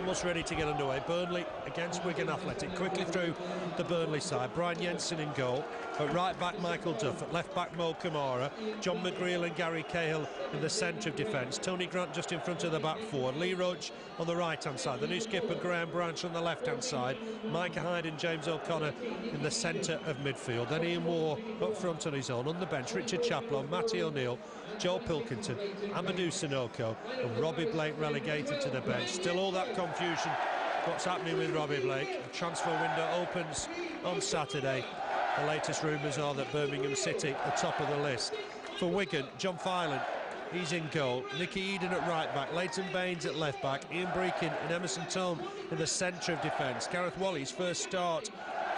almost ready to get underway. Burnley against Wigan Athletic. Quickly through the Burnley side. Brian Jensen in goal. At right back, Michael Duff. At left back, Mo Camara. John McGreal and Gary Cahill in the centre of defence. Tony Grant just in front of the back four. Lee Roche on the right-hand side. The new skipper, Graham Branch, on the left-hand side. Micah, Hyde and James O'Connor in the centre of midfield. Then Ian Moore up front on his own. On the bench, Richard Chaplow, Matty O'Neill, Joe Pilkington, Amadou Sanokho and Robbie Blake relegated to the bench. Still all that confusion. What's happening with Robbie Blake? The transfer window opens on Saturday. The latest rumours are that Birmingham City are top of the list. For Wigan, John Filan, he's in goal. Nicky Eaden at right back. Leighton, Baines at left back. Ian Breckin and Emerson Thome in the centre of defence. Gareth Whalley's first start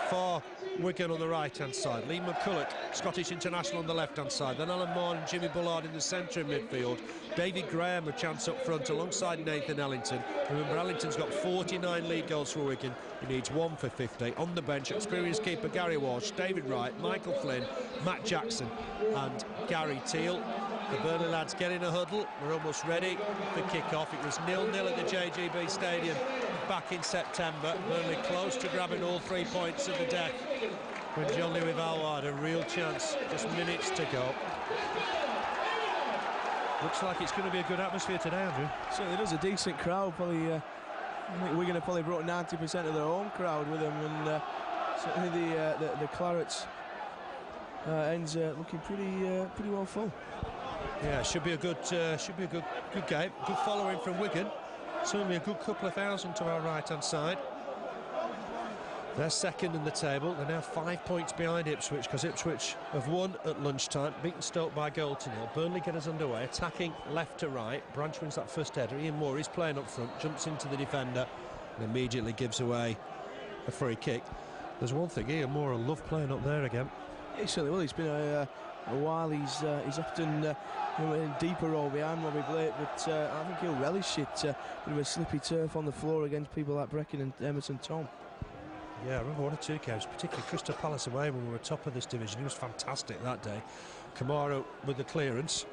for Wigan on the right-hand side. Lee McCulloch, Scottish international, on the left-hand side. Then Alan Moore and Jimmy Bullard in the centre of midfield. David Graham a chance up front alongside Nathan Ellington. Remember, Ellington's got 49 league goals for Wigan. He needs 1 for 50. On the bench, experienced keeper Gary Walsh, David Wright, Michael Flynn, Matt Jackson and Gary Teale. The Burnley lads get in a huddle. We're almost ready for kick-off. It was 0-0 at the JGB Stadium back in September. Burnley close to grabbing all 3 points of the deck when John Louis Valois had a real chance, just minutes to go. Looks like it's going to be a good atmosphere today, Andrew. Certainly does. A decent crowd. Probably, I think Wigan have probably brought 90% of their own crowd with them, and certainly the Clarets ends looking pretty well full. Yeah, should be a good game. Good following from Wigan. Certainly a good couple of thousand to our right-hand side. They're second in the table. They're now 5 points behind Ipswich, because Ipswich have won at lunchtime, beaten Stoke by a goal to nil. Burnley get us underway, attacking left to right. Branch wins that first header. Ian Moore is playing up front, jumps into the defender and immediately gives away a free kick. There's one thing, Ian Moore will love playing up there again. He certainly will. It's been a while. He's often in a deeper role behind Robbie Blake, but I think he'll relish it. Bit of a slippy turf on the floor against people like Breckin and Emerson Thome. Yeah, I remember one or two games, particularly Crystal Palace away when we were top of this division. He was fantastic that day. Camara with the clearance,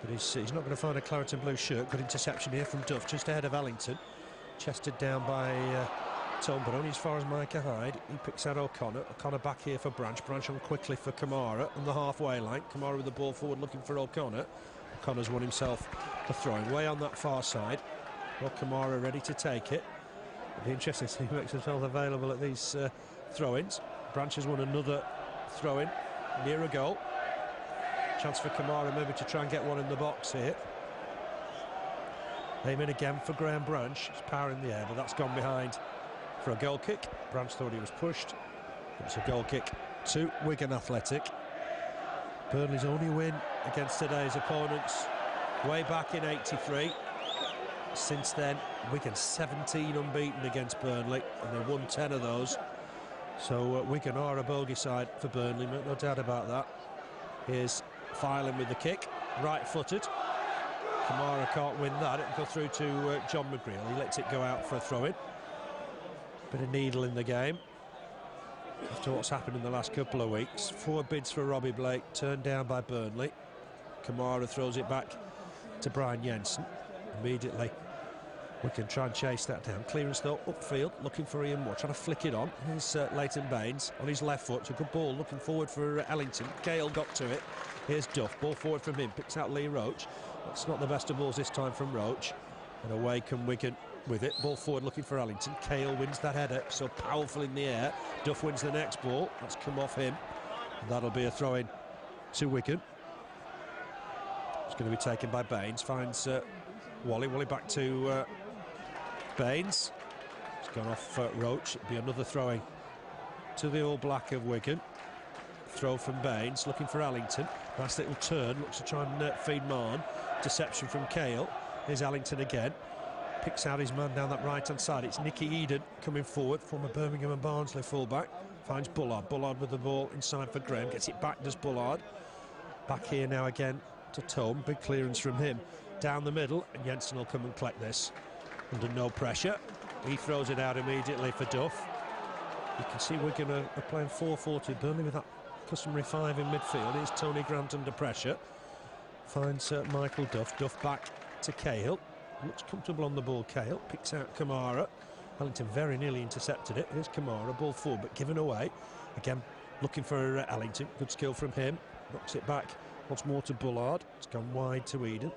but he's not going to find a claret and blue shirt. Good interception here from Duff, just ahead of Ellington. Chested down by Thome, but only as far as Micah Hyde. He picks out O'Connor. O'Connor back here for Branch. Branch on quickly for Camara on the halfway line. Camara with the ball forward looking for O'Connor. O'Connor's won himself a throw-in way on that far side. Well, Camara ready to take it. It'll be interesting to see who makes himself available at these throw-ins. Branch has won another throw-in near a goal. Chance for Camara maybe to try and get one in the box here. Aim in again for Graham Branch. It's power in the air, but that's gone behind for a goal kick. Branch thought he was pushed. It's a goal kick to Wigan Athletic. Burnley's only win against today's opponents way back in '83. Since then, Wigan 17 unbeaten against Burnley, and they won 10 of those. So Wigan are a bogey side for Burnley, no doubt about that. Here's Filan with the kick, right-footed. Camara can't win that. It'll go through to John McGreal. He lets it go out for a throw-in. Bit of needle in the game after what's happened in the last couple of weeks. 4 bids for Robbie Blake, turned down by Burnley. Camara throws it back to Brian Jensen. Immediately we can try and chase that down. Clearance though upfield, looking for Ian Moore, trying to flick it on. Here's Leighton Baines on his left foot. It's a good ball, looking forward for Ellington. Cahill got to it. Here's Duff, ball forward from him, picks out Lee Roche. That's not the best of balls this time from Roche. And away come Wigan with it. Ball forward looking for Ellington. Cahill wins that header, so powerful in the air. Duff wins the next ball. That's come off him. And that'll be a throw-in to Wigan. It's going to be taken by Baines. Finds Whalley. Whalley back to Baines. It's gone off Roche. It'll be another throwing to the All Black of Wigan. Throw from Baines, looking for Ellington. Nice little turn, looks to try and feed Marn. Deception from Cahill. Here's Ellington again. Picks out his man down that right-hand side. It's Nicky Eaden coming forward, former Birmingham and Barnsley fullback. Finds Bullard. Bullard with the ball inside for Graham. Gets it back, does Bullard. Back here now again to Thome. Big clearance from him. Down the middle, and Jensen will come and collect this under no pressure. He throws it out immediately for Duff. You can see Wigan are playing 4-4-2. Burnley with that customary 5 in midfield. Here's Tony Grant under pressure. Finds Michael Duff. Duff back to Cahill. Looks comfortable on the ball, Cahill. Picks out Camara. Ellington very nearly intercepted it. Here's Camara, ball forward, but given away. Again, looking for Ellington. Good skill from him. Knocks it back once more to Bullard. It's gone wide to Eaden.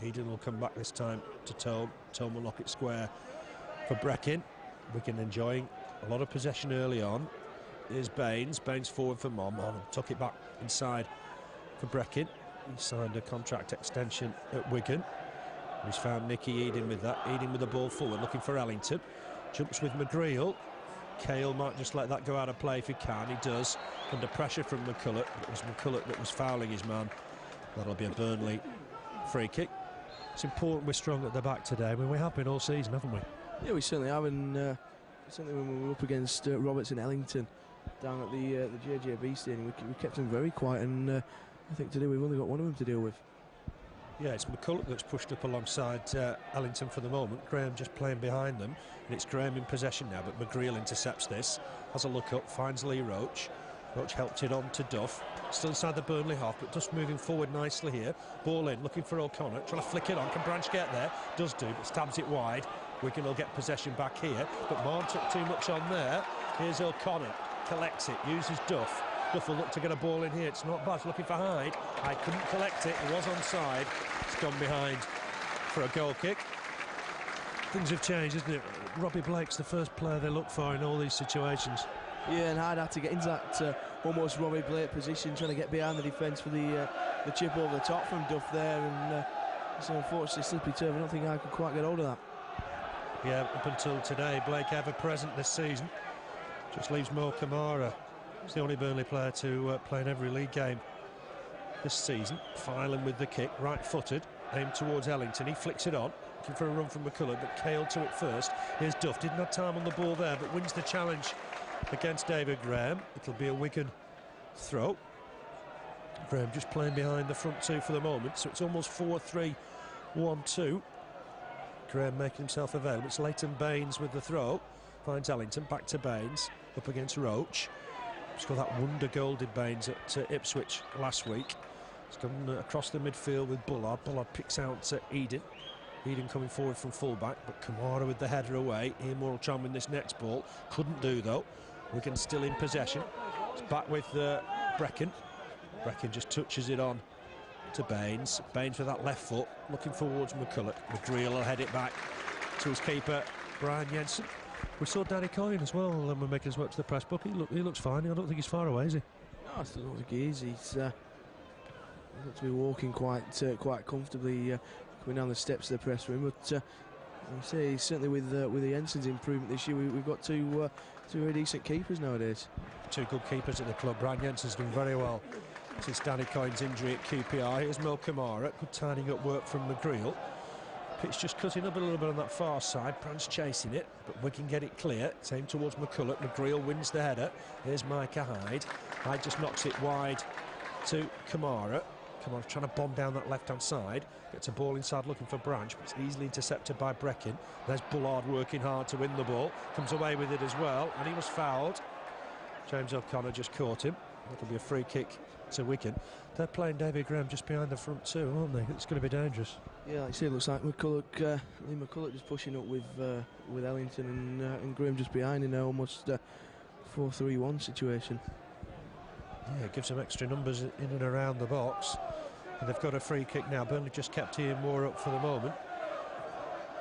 Eaden will come back this time to Thome. Thome will lock it square for Breckin. Wigan enjoying a lot of possession early on. Here's Baines. Baines forward for Mom. Took it back inside for Breckin. He signed a contract extension at Wigan. He's found Nicky Eaden with that. Eaden with the ball forward, looking for Ellington. Jumps with McGreal. Cahill might just let that go out of play if he can. He does. Under pressure from McCulloch. It was McCulloch that was fouling his man. That'll be a Burnley free kick. It's important we're strong at the back today. I mean, we have been all season, haven't we? Yeah, we certainly have. And certainly when we were up against Roberts and Ellington down at the JJB stadium, we kept them very quiet. And I think today we've only got one of them to deal with. Yeah, it's McCulloch that's pushed up alongside Ellington for the moment. Graham just playing behind them, and it's Graham in possession now, but McGreal intercepts this, has a look up, finds Lee Roche. Roche helped it on to Duff, still inside the Burnley half, but Duff moving forward nicely here. Ball in, looking for O'Connor, trying to flick it on. Can Branch get there? Does do, but stabs it wide. Wigan will get possession back here, but Marn took too much on there. Here's O'Connor, collects it, uses Duff. Duff will look to get a ball in here. It's not bad. Looking for Hyde. Hyde couldn't collect it. He was onside. It's gone behind for a goal kick. Things have changed, isn't it? Robbie Blake's the first player they look for in all these situations. Yeah, and Hyde had to get into that almost Robbie Blake position, trying to get behind the defence for the chip over the top from Duff there. And it's unfortunately slippery turf. I don't think I could quite get hold of that. Yeah, up until today, Blake ever present this season. Just leaves Mo Camara. He's the only Burnley player to play in every league game this season. Filan with the kick, right-footed, aimed towards Ellington. He flicks it on, looking for a run from McCulloch, but Cahill to it first. Here's Duff, didn't have time on the ball there, but wins the challenge against David Graham. It'll be a Wigan throw. Graham just playing behind the front two for the moment, so it's almost 4-3-1-2. Graham making himself available. It's Leighton Baines with the throw. Finds Ellington, back to Baines, up against Roche. Scored that wonder goal, did Baines at Ipswich last week. He's gone across the midfield with Bullard. Bullard picks out Eaden. Eaden coming forward from full-back, but Camara with the header away. Moore will try and win this next ball. Couldn't do, though. Wigan still in possession. It's back with Breckin. Breckin just touches it on to Baines. Baines with that left foot, looking towards McCulloch. McGreal will head it back to his keeper, Brian Jensen. We saw Danny Coyne as well, and we're making his way to the press book. He looks fine. I don't think he's far away, is he? No, I still don't think he is. He's got to be walking quite comfortably coming down the steps of the press room. But I say certainly with the Jensen's improvement this year, we've got two very decent keepers nowadays. Two good keepers at the club. Brian Jensen's done very well since Danny Coyne's injury at QPR. Here's Mo Camara. Good tidying up work from McGreal. Pitch just cutting up a little bit on that far side. Branch chasing it, but we can get it clear. It's aimed towards McCulloch. McGreal wins the header. Here's Micah Hyde. Hyde just knocks it wide to Camara. Camara trying to bomb down that left-hand side. Gets a ball inside looking for Branch, but it's easily intercepted by Breckin. There's Bullard working hard to win the ball. Comes away with it as well, and he was fouled. James O'Connor just caught him. It'll be a free kick to Wigan. They're playing David Graham just behind the front two, aren't they? It's going to be dangerous. Yeah, like I say, it looks like McCulloch just pushing up with Ellington and Graham just behind in there, almost 4-3-1 situation. Yeah, it gives them extra numbers in and around the box. And they've got a free kick now. Burnley just kept Ian Moore up for the moment.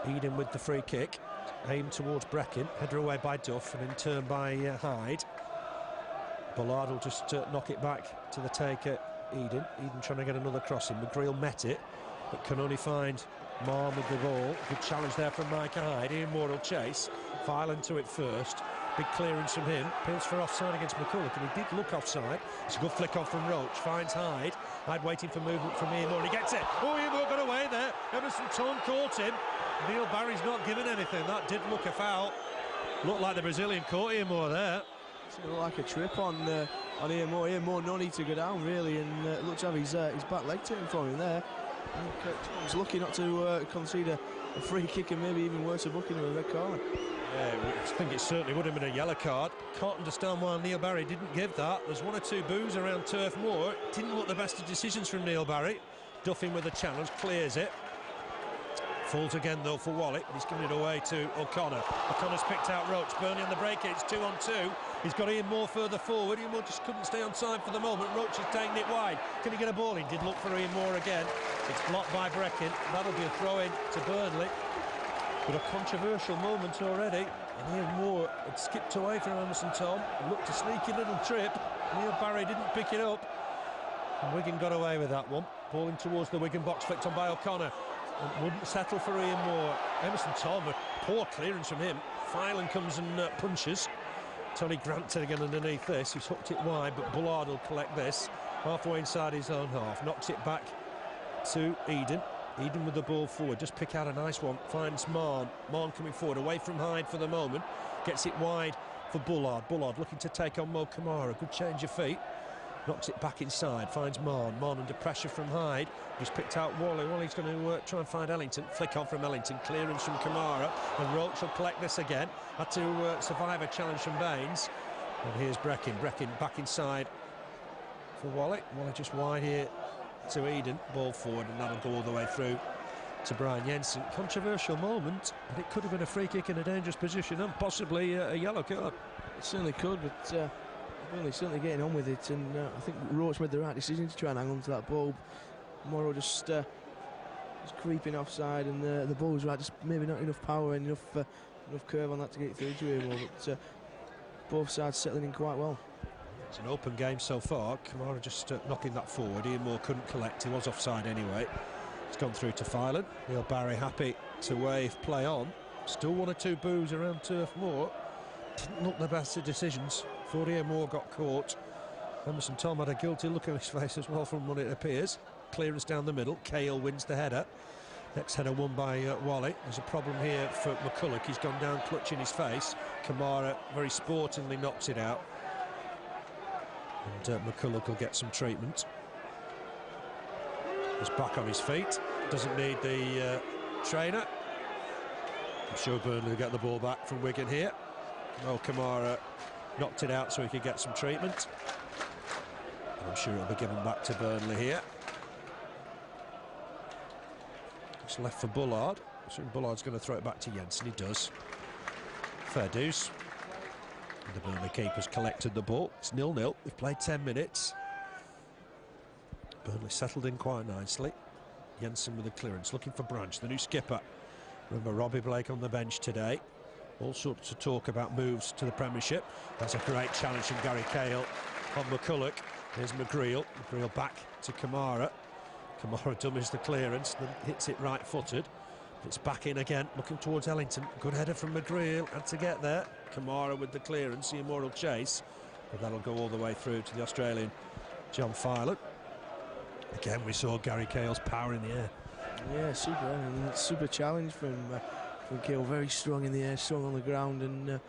Eaden with the free kick, aimed towards Breckin, header away by Duff and in turn by Hyde. Bullard will just knock it back to the taker, Eaden. Eaden trying to get another crossing. McGreal met it, but can only find Marn with the ball. Good challenge there from Micah Hyde. Ian Moore will chase. Filan to it first. Big clearance from him. Appeals for offside against McCulloch, and he did look offside. It's a good flick on from Roche. Finds Hyde. Hyde waiting for movement from Ian Moore, and he gets it. Oh, Ian Moore got away there. Emerson caught him. Neil Barry's not given anything. That did look a foul. Looked like the Brazilian caught Ian Moore there. It looked like a trip on Ian Moore. Ian Moore no need to go down really, and looks to have his back leg taken from him there. He's lucky not to concede a free kick and maybe even worse, a booking of a red card. Yeah, I think it certainly would have been a yellow card. Can't understand why Neil Barry didn't give that. There's one or two boos around Turf Moor. Didn't look the best of decisions from Neil Barry. Duff in with a challenge, clears it. Falls again though for Whalley, but he's giving it away to O'Connor. O'Connor's picked out Roche. Burnley on the break, it's 2 on 2. He's got Ian Moore further forward. Ian Moore just couldn't stay on time for the moment. Roche is taking it wide. Can he get a ball? He did look for Ian Moore again. It's blocked by Breckin. That'll be a throw-in to Burnley. But a controversial moment already. And Ian Moore had skipped away from Emerson Thome. Looked a sneaky little trip. Neil Barry didn't pick it up. And Wigan got away with that one. Ball in towards the Wigan box, flicked on by O'Connor. And wouldn't settle for Ian Moore. Emerson Thome, a poor clearance from him. Filan comes and punches. Tony Granton again underneath this. He's hooked it wide, but Bullard will collect this. Halfway inside his own half. Knocks it back to Eaden. Eaden with the ball forward. Just pick out a nice one. Finds Marn. Marn coming forward, away from Hyde for the moment. Gets it wide for Bullard. Bullard looking to take on Camara. Good change of feet. Knocks it back inside, finds Marn. Marn under pressure from Hyde. Just picked out Whalley. Whalley's going to try and find Ellington. Flick on from Ellington. Clearance from Camara. And Roche will collect this again. Had to survive a challenge from Baines. And here's Breckin. Breckin back inside for Whalley. Whalley just wide here to Eaden. Ball forward, and that'll go all the way through to Brian Jensen. Controversial moment, and it could have been a free kick in a dangerous position and possibly a yellow card. It certainly could, but Burnley certainly getting on with it, and I think Roche made the right decision to try and hang on to that ball. Morrow just creeping offside, and the ball was right, just maybe not enough power and enough curve on that to get through to him. But both sides settling in quite well. It's an open game so far. Camara just knocking that forward. Ian Moore couldn't collect. He was offside anyway. It's gone through to Filan. Neil Barry happy to wave play on. Still 1 or 2 boos around Turf Moor. Didn't look the best of decisions. Thought Ian Moore got caught. Emerson Thome had a guilty look on his face as well from what it appears. Clearance down the middle. Cahill wins the header. Next header won by Whalley. There's a problem here for McCulloch. He's gone down clutching his face. Camara very sportingly knocks it out. And McCulloch will get some treatment. He's back on his feet. Doesn't need the trainer. I'm sure Burnley will get the ball back from Wigan here. Well, Camara knocked it out so he could get some treatment. And I'm sure it'll be given back to Burnley here. It's left for Bullard. I think Bullard's going to throw it back to Jensen. He does. Fair deuce. And the Burnley keeper's collected the ball. It's 0-0. We've played 10 minutes. Burnley settled in quite nicely. Jensen with a clearance, looking for Branch, the new skipper. Remember Robbie Blake on the bench today. All sorts of talk about moves to the Premiership. That's a great challenge from Gary Cahill on McCulloch. Here's McGreal. McGreal back to Camara. Camara dummies the clearance, then hits it right-footed. It's back in again, looking towards Ellington. Good header from McGreal, had to get there. Camara with the clearance, Ian Moore will chase. But that'll go all the way through to the Australian John Filan. Again, we saw Gary Cahill's power in the air. Yeah, super challenge from Cahill. Very strong in the air, strong on the ground, and like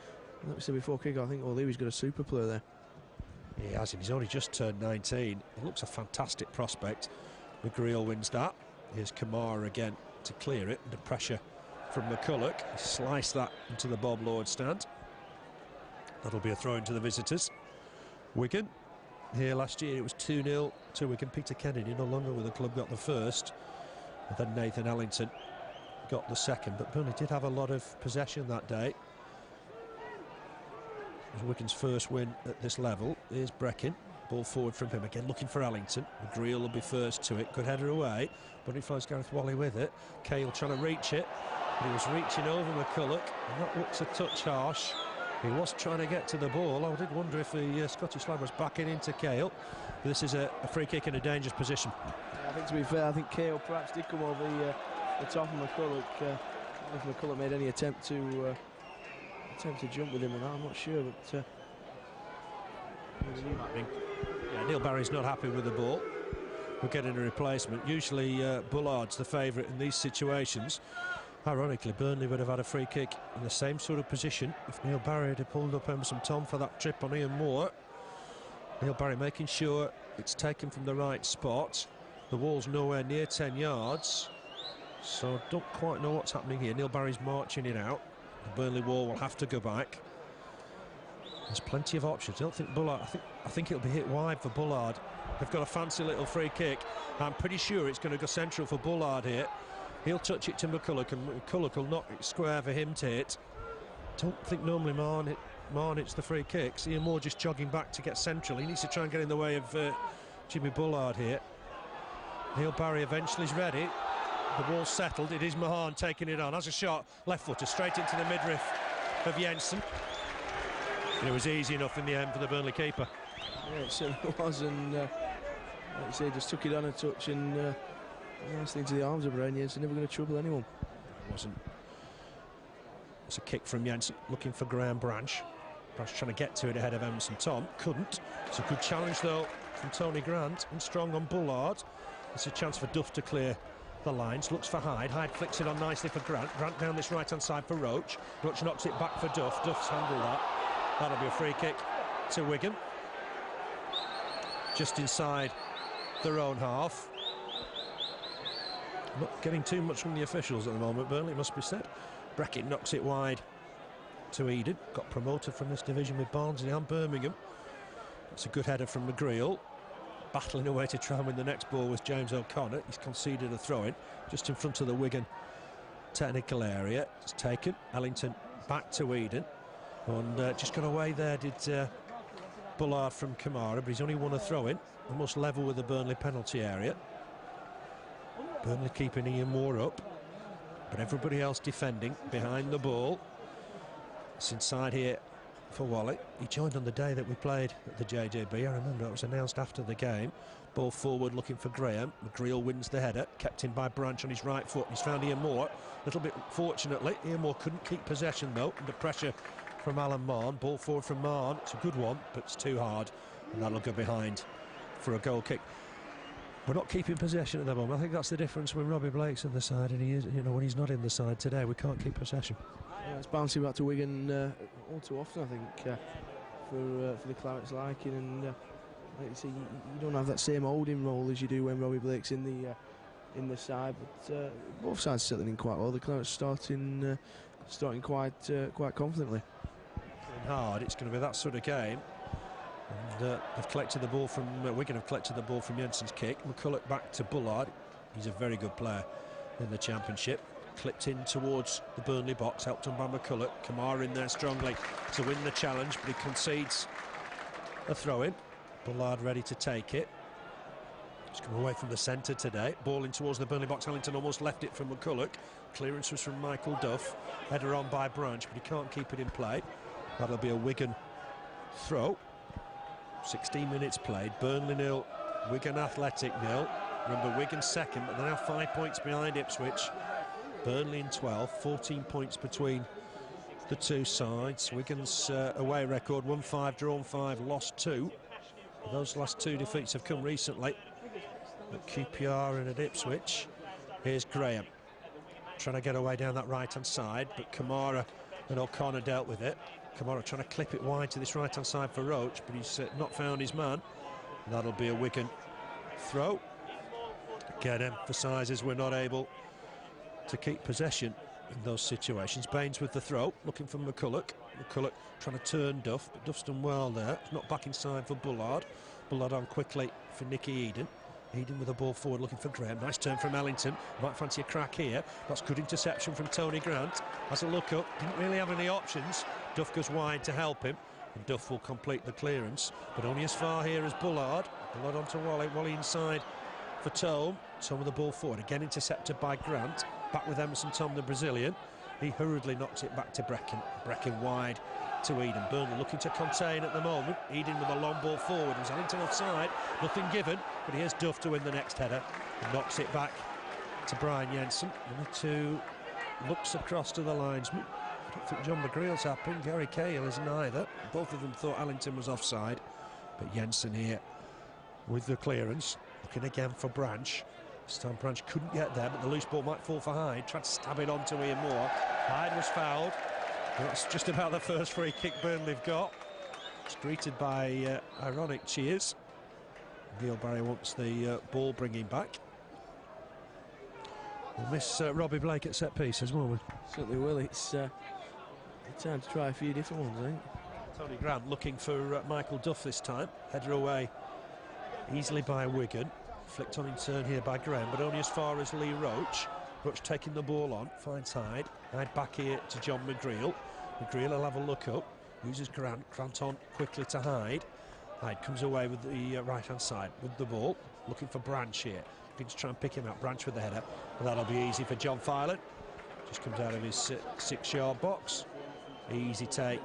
we said before kick, I think O'Leary's got a super player there. He has him. He's only just turned 19. He looks a fantastic prospect. McGreal wins that. Here's Camara again to clear it under pressure from McCulloch. He sliced that into the Bob Lord stand. That'll be a throw into the visitors. Wigan. Here last year it was 2-0 to Wigan. Peter Kennedy no longer with the club got the first. And then Nathan Ellington got the second. But Burnley did have a lot of possession that day. It was Wigan's first win at this level. Here's Breckin. Ball forward from him again, looking for Ellington. McGreal will be first to it. Good header away. But he finds Gareth Whalley with it. Cahill trying to reach it. But he was reaching over McCulloch. And that looks a touch harsh. He was trying to get to the ball. I did wonder if the Scottish lad was backing into Cahill. But this is a free kick in a dangerous position. I think, to be fair, I think Cahill perhaps did come over the top of McCulloch. If McCulloch made any attempt to jump with him, and I'm not sure. But yeah, Neil Barry's not happy with the ball. We're getting a replacement. Usually Bullard's the favourite in these situations. Ironically, Burnley would have had a free kick in the same sort of position if Neil Barry had pulled up Emerson Thome for that trip on Ian Moore. Neil Barry making sure it's taken from the right spot. The wall's nowhere near 10 yards, so I don't quite know what's happening here. Neil Barry's marching it out. The Burnley wall will have to go back. There's plenty of options. I don't think Bullard. I think it'll be hit wide for Bullard. They've got a fancy little free kick. I'm pretty sure it's going to go central for Bullard here. He'll touch it to McCulloch, and McCulloch will knock it square for him to hit. Don't think normally Marn hits the free kicks. Ian Moore just jogging back to get central. He needs to try and get in the way of Jimmy Bullard here. Neil Barry eventually is ready. The ball's settled. It is Mahan taking it on. Has a shot, left footer, straight into the midriff of Jensen. And it was easy enough in the end for the Burnley keeper. Yeah, it certainly was, and like you say, just took it on a touch and nicely into the arms of Brian Jensen. Never going to trouble anyone. It wasn't. It's a kick from Jensen, looking for Graham Branch. Branch trying to get to it ahead of Emerson. Thome couldn't. It's a good challenge though from Tony Grant, and strong on Bullard. It's a chance for Duff to clear the lines. Looks for Hyde. Hyde flicks it on nicely for Grant. Grant down this right hand side for Roche. Roche knocks it back for Duff. Duff's handled that. That'll be a free kick to Wigan. Just inside their own half. Not getting too much from the officials at the moment, Burnley, it must be said. Breckin knocks it wide to Eaden. Got promoted from this division with Barnsley and Birmingham. It's a good header from McGreal. Battling away to try and win the next ball was James O'Connor. He's conceded a throw-in just in front of the Wigan technical area. It's taken. Ellington back to Eaden. And just got away there did Bullard from Camara, but he's only won a throw-in. Almost level with the Burnley penalty area. Burnley keeping Ian Moore up, but everybody else defending behind the ball. It's inside here for Whalley. He joined on the day that we played at the JJB. I remember it was announced after the game. Ball forward looking for Graham. McGreal wins the header, kept in by Branch on his right foot. He's found Ian Moore. A little bit fortunately, Ian Moore couldn't keep possession though, under pressure from Alan Marn. Ball forward from Marn. It's a good one, but it's too hard, and that'll go behind for a goal kick. We're not keeping possession at the moment. I think that's the difference when Robbie Blake's in the side and he is, you know, when he's not in the side today, we can't keep possession. Yeah, it's bouncing back to Wigan all too often, I think, for the Clarets liking, and like you say, you don't have that same holding role as you do when Robbie Blake's in the side. But both sides settling in quite well. The Clarets starting quite confidently. And hard. It's going to be that sort of game. And they've collected the ball from Wigan. Have collected the ball from Jensen's kick. McCulloch back to Bullard. He's a very good player in the Championship. Clipped in towards the Burnley box, helped on by McCulloch. Camara in there strongly to win the challenge, but he concedes a throw-in. Bullard ready to take it. He's come away from the centre today. Ball in towards the Burnley box. Ellington almost left it from McCulloch. Clearance was from Michael Duff. Header on by Branch, but he can't keep it in play. That'll be a Wigan throw. 16 minutes played. Burnley 0, Wigan Athletic 0. Remember, Wigan second, but they're now 5 points behind Ipswich. Burnley in 12, 14 points between the two sides. Wigan's away record, won 5, drawn 5, lost 2. Those last 2 defeats have come recently at QPR and at Ipswich. Here's Graham trying to get away down that right-hand side, but Camara and O'Connor dealt with it. Camara trying to clip it wide to this right-hand side for Roche, but he's not found his man. That'll be a Wigan throw. Again, emphasises we're not able to keep possession in those situations. Baines with the throw, looking for McCulloch. McCulloch trying to turn Duff, but Duff's done well there. It's not back inside for Bullard. Bullard on quickly for Nicky Eaden. Eaden with the ball forward looking for Graham. Nice turn from Ellington. Might fancy a crack here. That's good interception from Tony Grant. Has a look up. Didn't really have any options. Duff goes wide to help him. And Duff will complete the clearance. But only as far here as Bullard. Bullard onto Whalley. Whalley inside for Thome. Thome with the ball forward. Again intercepted by Grant. Back with Emerson, Thome the Brazilian. He hurriedly knocks it back to Breckin. Breckin wide to Eaden. Burnley looking to contain at the moment. Eaden with a long ball forward. Was Ellington offside? Nothing given. But here's Duff to win the next header. And knocks it back to Brian Jensen. Number 2 looks across to the linesman. I don't think John McGreal's happy. Gary Cahill isn't either. Both of them thought Ellington was offside. But Jensen here with the clearance. Looking again for Branch. This time Branch couldn't get there, but the loose ball might fall for Hyde. Tried to stab it onto Ian Moore. Hyde was fouled. That's just about the first free kick Burnley have got. It's greeted by ironic cheers. Neil Barry wants the ball bringing back. We'll miss Robbie Blake at set pieces, won't we? Certainly will. It's time to try a few different ones, I think. Tony Grant looking for Michael Duff this time. Header away easily by Wigan. Flicked on in turn here by Graham, but only as far as Lee Roche. Roche taking the ball on, finds Hyde. Hyde back here to John McGreal. McGreal will have a look up, uses Grant on quickly to Hyde. Hyde comes away with the right-hand side with the ball, looking for Branch here. Looking to try and pick him out. Branch with the header, and that'll be easy for John Filan. Just comes out of his 6-yard box. Easy take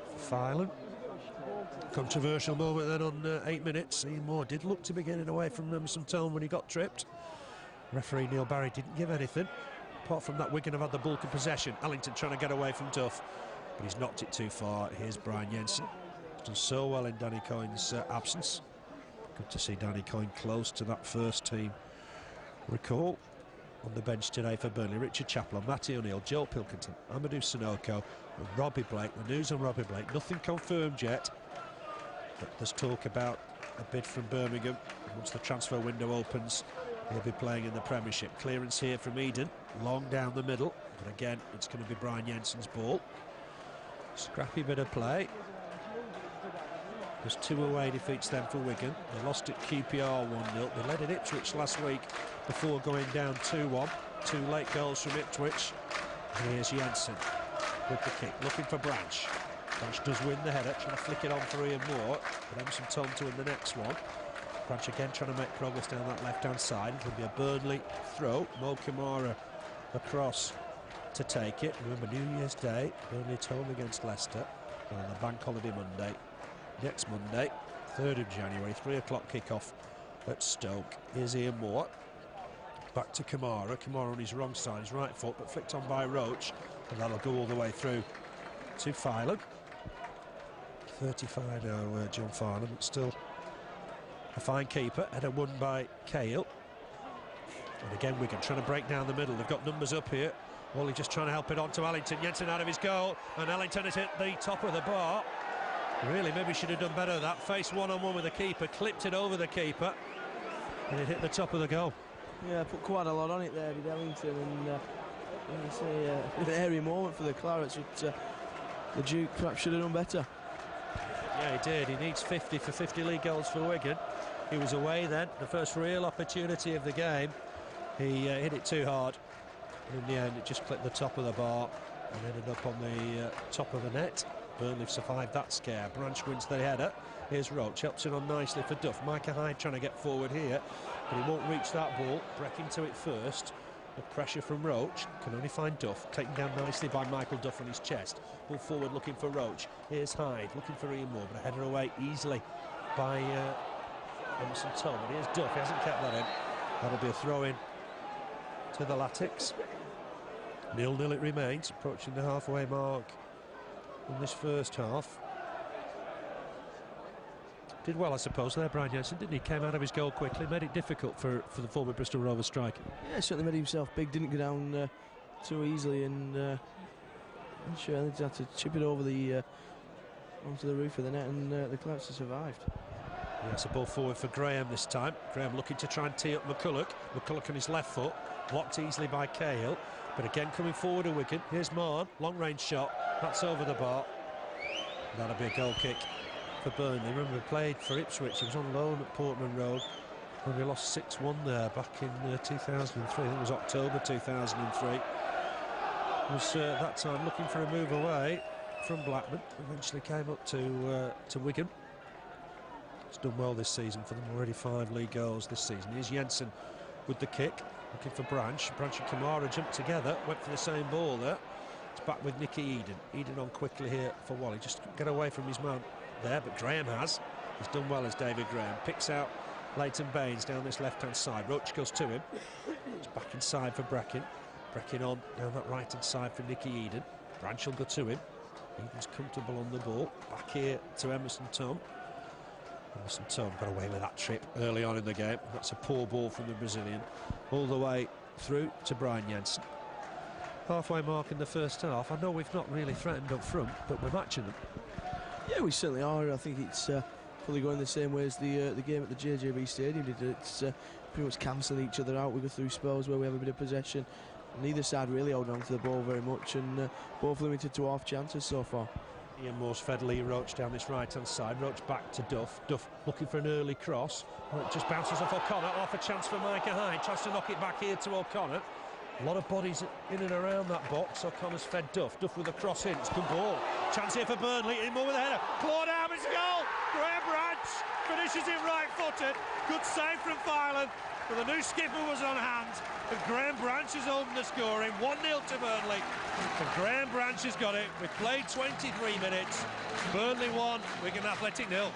for Filan. Controversial moment then on 8 minutes. Ian Moore did look to be getting away from Emerson Thome when he got tripped. Referee Neil Barry didn't give anything. Apart from that, Wigan have had the bulk of possession. Ellington trying to get away from Duff, but he's knocked it too far. Here's Brian Jensen. He's done so well in Danny Coyne's absence. Good to see Danny Coyne close to that first team recall. On the bench today for Burnley, Richard Chaplow, Matty O'Neill, Joel Pilkington, Amadou Sanokho and Robbie Blake. The news on Robbie Blake, nothing confirmed yet, but there's talk about a bid from Birmingham. Once the transfer window opens, he'll be playing in the Premiership. Clearance here from Eaden, long down the middle, but again it's going to be Brian Jensen's ball. Scrappy bit of play. There's 2 away defeats then for Wigan. They lost at QPR 1-0. They led at Ipswich last week before going down 2-1. 2 late goals from Ipswich. Here's Jensen with the kick, looking for Branch. Branch does win the header, trying to flick it on for Ian Moore, but Emerson Thome to win the next one. Branch again trying to make progress down that left-hand side. It will be a Burnley throw. Camara across to take it. Remember, New Year's Day, Burnley at home against Leicester, and on the bank holiday Monday. Next Monday, 3rd of January, 3 o'clock kickoff at Stoke. Here's Ian Moore. Back to Camara. Camara on his wrong side, his right foot, but flicked on by Roche, and that'll go all the way through to Filan. 35 now, John Filan, but still a fine keeper. Header won by Cahill. And again, Wigan trying to break down the middle. They've got numbers up here. Whalley just trying to help it on to Ellington. Jensen out of his goal, and Ellington has hit the top of the bar. Really, maybe should have done better than that. Face one-on-one with the keeper, clipped it over the keeper, and it hit the top of the goal. Yeah, put quite a lot on it there, did Ellington, and it's an airy moment for the Clarets, but the Duke perhaps should have done better. Yeah, he did. He needs 50 for 50 league goals for Wigan. He was away then, the first real opportunity of the game. He hit it too hard, and in the end it just clipped the top of the bar and ended up on the top of the net. Burnley survived that scare. Branch wins the header. Here's Roche, helps it on nicely for Duff. Micah Hyde trying to get forward here, but he won't reach that ball. Breckin to it first. The pressure from Roche, can only find Duff, taken down nicely by Michael Duff on his chest. Ball forward looking for Roche. Here's Hyde, looking for Ian Moore, but a header away easily by Emerson Thome. But here's Duff, he hasn't kept that in. That'll be a throw-in to the Latics. 0-0 it remains, approaching the halfway mark in this first half. Did well, I suppose, there, Brian Jensen, didn't he? Came out of his goal quickly, made it difficult for the former Bristol Rovers striker. Yeah, certainly made himself big, didn't go down too easily, and sure, they had to chip it over the onto the roof of the net, and the Clarets have survived. Yes, a ball forward for Graham this time. Graham looking to try and tee up McCulloch. McCulloch on his left foot, blocked easily by Cahill, but again coming forward a Wigan. Here's Marn, long-range shot, that's over the bar. That'll be a goal kick for Burnley. Remember, he played for Ipswich. He was on loan at Portman Road when we lost 6-1 there back in 2003. I think it was October 2003. Was that time looking for a move away from Blackburn. Eventually came up to Wigan. He's done well this season for them. Already 5 league goals this season. Here's Jensen with the kick, looking for Branch. Branch and Camara jumped together, went for the same ball there. It's back with Nicky Eaden. Eaden on quickly here for Whalley. Just get away from his man there, but Graham has. He's done well as David Graham. Picks out Leighton Baines down this left-hand side. Roche goes to him. It's back inside for Breckin. Breckin on down that right-hand side for Nicky Eaden. Branch will go to him. Eaden's comfortable on the ball. Back here to Emerson Thome. Emerson Thome got away with that trip early on in the game. That's a poor ball from the Brazilian. All the way through to Brian Jensen. Halfway mark in the first half. I know we've not really threatened up front, but we're matching them. Yeah, we certainly are. I think it's probably going the same way as the game at the JJB Stadium did. It's pretty much cancelling each other out. We go through spells where we have a bit of possession. Neither side really hold on to the ball very much, and both limited to half chances so far. Ian Moore's fed Lee Roche down this right-hand side. Roche back to Duff. Duff looking for an early cross. Well, it just bounces off O'Connor. Off a chance for Micah Hyde. Tries to knock it back here to O'Connor. A lot of bodies in and around that box. O'Connor's fed Duff. Duff with a cross in. It's a good ball. Chance here for Burnley. Ian Moore with a header. Clawed out. It's a goal. Graham Branch finishes it right-footed. Good save from Filan. But the new skipper was on hand. And Graham Branch has opened the scoring. 1-0 to Burnley. And Graham Branch has got it. We've played 23 minutes. Burnley 1, Wigan Athletic 0.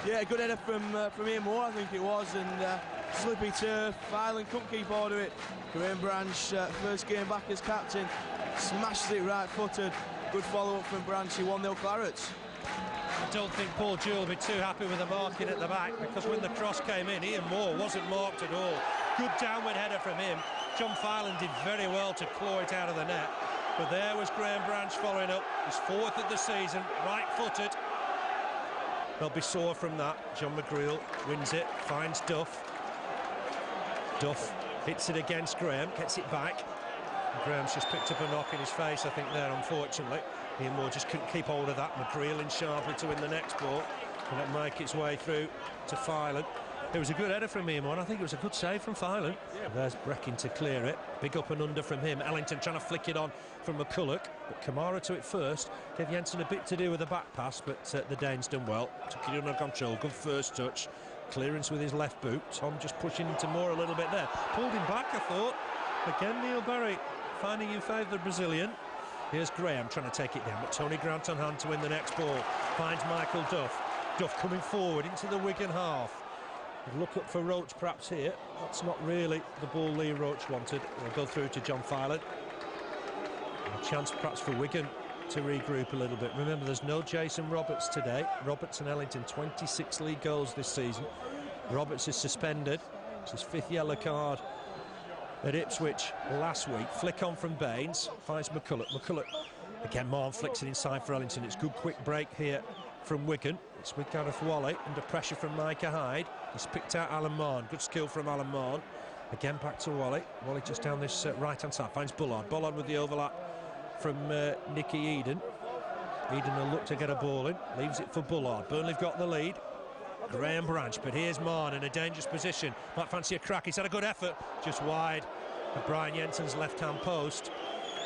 Yeah, good header from Ian Moore, I think it was, and slippy turf. Filan couldn't keep order it. Graham Branch, first game back as captain, smashes it right-footed. Good follow-up from Branch. 1-0 Clarets. I don't think Paul Jewell will be too happy with the marking at the back, because when the cross came in, Ian Moore wasn't marked at all. Good downward header from him. John Filan did very well to claw it out of the net. But there was Graham Branch following up. His 4th of the season, right-footed. They'll be sore from that. John McGreal wins it, finds Duff. Duff hits it against Graham, gets it back. And Graham's just picked up a knock in his face, I think, there, unfortunately. Ian Moore just couldn't keep hold of that. McGreal in sharply to win the next ball. And let Mike its way through to Filan. It was a good header from Ian Moore. I think it was a good save from Filan. Yeah. There's Breckin to clear it. Big up and under from him. Ellington trying to flick it on from McCulloch. But Camara to it first. Gave Jensen a bit to do with the back pass, but the Dane's done well. Took it under control. Good first touch. Clearance with his left boot. Thome just pushing into Moore a little bit there. Pulled him back, I thought. Again, Neil Barry finding in favour of the Brazilian. Here's Graham trying to take it down, but Tony Grant on hand to win the next ball. Finds Michael Duff. Duff coming forward into the Wigan half. Look up for Roche perhaps here. That's not really the ball Lee Roche wanted. We'll go through to John Filan. A chance perhaps for Wigan to regroup a little bit. Remember, there's no Jason Roberts today. Roberts and Ellington, 26 league goals this season. Roberts is suspended. It's his 5th yellow card at Ipswich last week. Flick on from Baines, finds McCulloch. McCulloch, again, Marn flicks it inside for Ellington. It's good quick break here from Wigan. It's with Gareth Whalley, under pressure from Micah Hyde. He's picked out Alan Marn. Good skill from Alan Marn. Again back to Whalley. Whalley just down this right-hand side. Finds Bullard. Bullard with the overlap from Nicky Eaden. Eaden will look to get a ball in. Leaves it for Bullard. Burnley have got the lead. Graham Branch, but here's Marn in a dangerous position. Might fancy a crack. He's had a good effort. Just wide of Brian Jensen's left-hand post.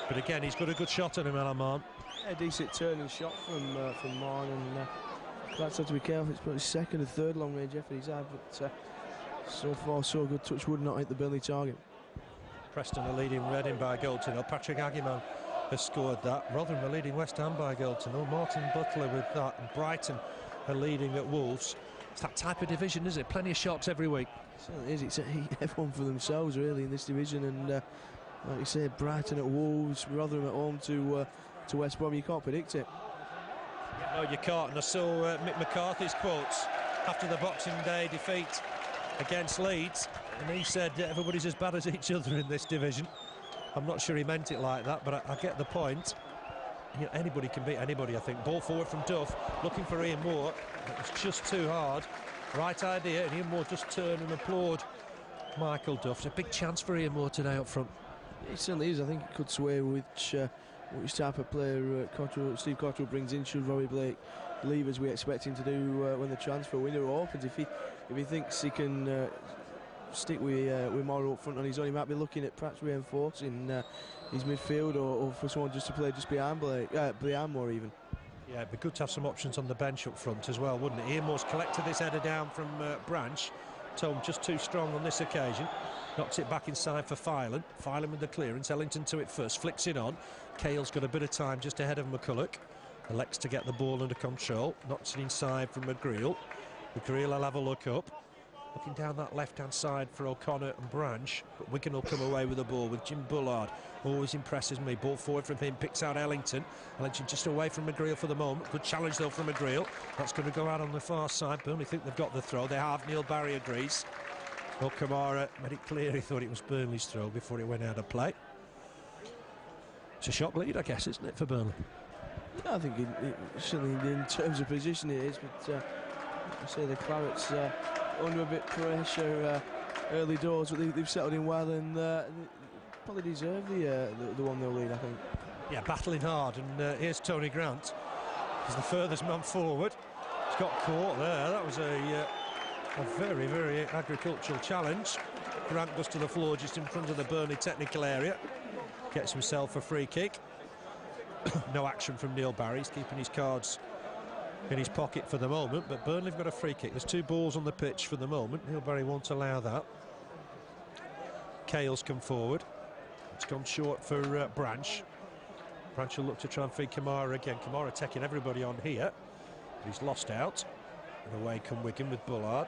But again, he's got a good shot on him, Alan Marn. A decent turning shot from Marn, and that's had to be careful. It's probably 2nd and 3rd long-range effort he's had, but so far so good. Touch would not hit the Burnley target. Preston are leading Reading by a goal to 0. Patrick Aguiman has scored that. Rotherham are leading West Ham by a goal to 0. Martin Butler with that, and Brighton are leading at Wolves. It's that type of division, isn't it? Plenty of shocks every week. It certainly is. It's everyone for themselves, really, in this division, and like you say, Brighton at Wolves, Rotherham at home to West Brom. You can't predict it. No, you can't. And I saw Mick McCarthy's quotes after the Boxing Day defeat against Leeds, and he said everybody's as bad as each other in this division. I'm not sure he meant it like that, but I get the point. You know, anybody can beat anybody, I think. Ball forward from Duff, looking for Ian Moore. It was just too hard. Right idea, and Ian Moore just turned and applaud Michael Duff. It's a big chance for Ian Moore today up front. It certainly is. I think it could sway which type of player Steve Cotterill brings in. Should Robbie Blake leave, as we expect him to do when the transfer window opens? If he thinks he can stick with Moore up front on his own, he might be looking at perhaps reinforcing his midfield, or for someone just to play just behind Moore even. Yeah, it'd be good to have some options on the bench up front as well, wouldn't it? Ian Moore's collected this header down from Branch. Thome just too strong on this occasion. Knocks it back inside for Filan. Filan with the clearance. Ellington to it first. Flicks it on. Cahill's got a bit of time just ahead of McCulloch. Elects to get the ball under control. Knocks it inside from McGreal. McGreal will have a look up. Looking down that left-hand side for O'Connor and Branch. But Wigan will come away with the ball with Jim Bullard. Always impresses me. Ball forward from him. Picks out Ellington. Ellington just away from McGreal for the moment. Good challenge though from McGreal. That's going to go out on the far side. Burnley think they've got the throw. They have. Neil Barry agrees. Well, Camara made it clear he thought it was Burnley's throw before it went out of play. It's a shock lead, I guess, isn't it, for Burnley? Yeah, I think certainly in terms of position it is, but I say the Clarets under a bit of pressure early doors, but they've settled in well, and probably deserve the 1-0 lead, I think. Yeah, battling hard, and here's Tony Grant He's the furthest man forward. He's got caught there. That was a very, very agricultural challenge. Grant goes to the floor just in front of the Burnley technical area. Gets himself a free kick. No action from Neil Barry. He's keeping his cards in his pocket for the moment, but Burnley have got a free kick. There's 2 balls on the pitch for the moment. Neil Barry won't allow that. Cahill's come forward. It's gone short for Branch. Branch will look to try and feed Camara again. Camara taking everybody on here. He's lost out. And away come Wigan with Bullard.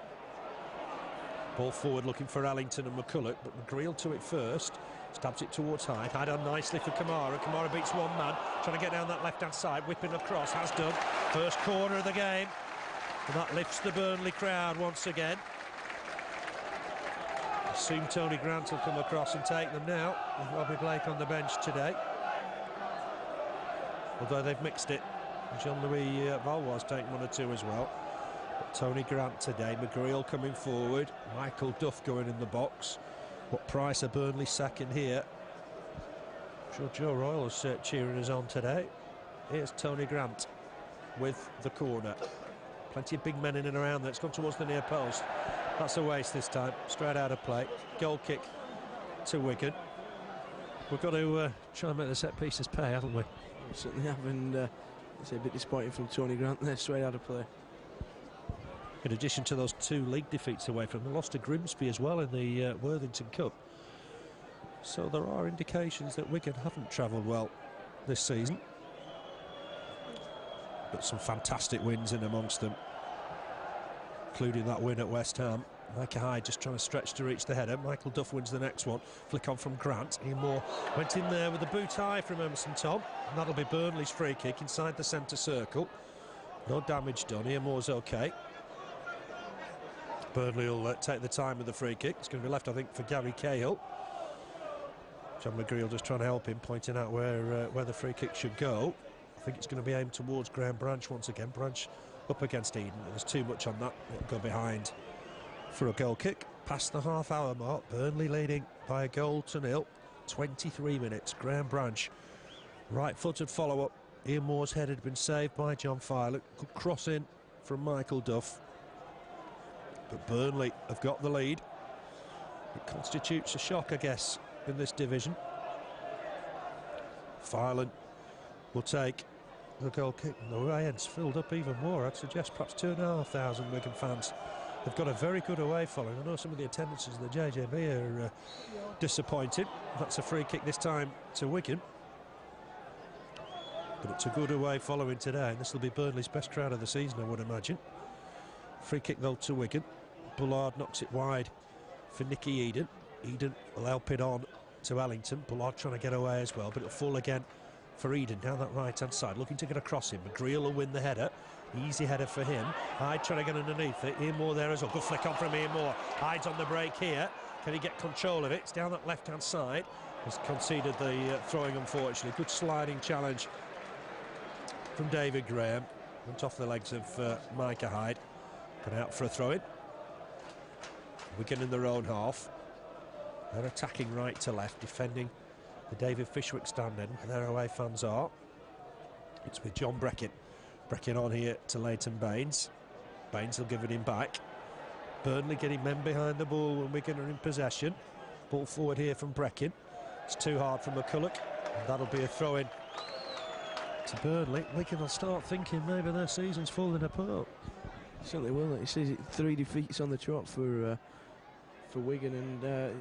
Ball forward looking for Ellington and McCulloch, but McGreal to it first. Stabs it towards Hyde. Hyde on nicely for Camara. Camara beats one man. Trying to get down that left-hand side. Whipping across. Has done. First corner of the game. And that lifts the Burnley crowd once again. I assume Tony Grant will come across and take them now, with Robbie Blake on the bench today. Although they've mixed it. Jean-Louis Valois taking 1 or 2 as well. But Tony Grant today. McGreal coming forward. Michael Duff going in the box. What price are Burnley second here? I'm sure Joe Royal is cheering us on today. Here's Tony Grant with the corner. Plenty of big men in and around there. It's gone towards the near post. That's a waste this time. Straight out of play. Goal kick to Wigan. We've got to try and make the set pieces pay, haven't we? We certainly have, and it's a bit disappointing from Tony Grant there, straight out of play. In addition to those 2 league defeats away from them, lost to Grimsby as well in the Worthington Cup. So there are indications that Wigan haven't travelled well this season. But some fantastic wins in amongst them, including that win at West Ham. Micah Hyde just trying to stretch to reach the header. Michael Duff wins the next one. Flick on from Grant. Ian Moore went in there with a boot high from Emerson, Thome. And that'll be Burnley's free kick inside the centre circle. No damage done. Ian Moore's OK. Burnley will take the time with the free kick. It's going to be left, I think, for Gary Cahill. John McGreal just trying to help him, pointing out where the free kick should go. I think it's going to be aimed towards Graham Branch once again. Branch up against Eaden. There's too much on that. It'll go behind for a goal kick. Past the half-hour mark. Burnley leading by 1-0. 23 minutes. Graham Branch, right-footed follow-up. Ian Moore's head had been saved by John Filan. Good cross in from Michael Duff. But Burnley have got the lead. It constitutes a shock, I guess, in this division. Filan will take the goal kick. And the away end's filled up even more. I'd suggest perhaps 2,500 Wigan fans. They've got a very good away following. I know some of the attendances in the JJB are disappointed. That's a free kick this time to Wigan. But it's a good away following today, and this will be Burnley's best crowd of the season, I would imagine. Free kick though to Wigan. Bullard knocks it wide for Nicky Eaden. Eaden will help it on to Ellington. Bullard trying to get away as well, but it'll fall again for Eaden down that right-hand side, looking to get across him. McGreal will win the header. Easy header for him. Hyde trying to get underneath it. Ian Moore there as well. Good flick on from Ian Moore. Hyde's on the break here. Can he get control of it? It's down that left-hand side. He's conceded the throwing, unfortunately. Good sliding challenge from David Graham. Went off the legs of Micah Hyde. Gone out for a throw-in. Wigan in their own half. They're attacking right to left, defending the David Fishwick stand-in, where their away fans are. It's with John Breckin. Breckin on here to Leighton Baines. Baines will give it him back. Burnley getting men behind the ball when Wigan are in possession. Ball forward here from Breckin. It's too hard from McCulloch. And that'll be a throw-in to Burnley. Wigan will start thinking maybe their season's falling apart. Certainly will. You see 3 defeats on the trot for Wigan, and it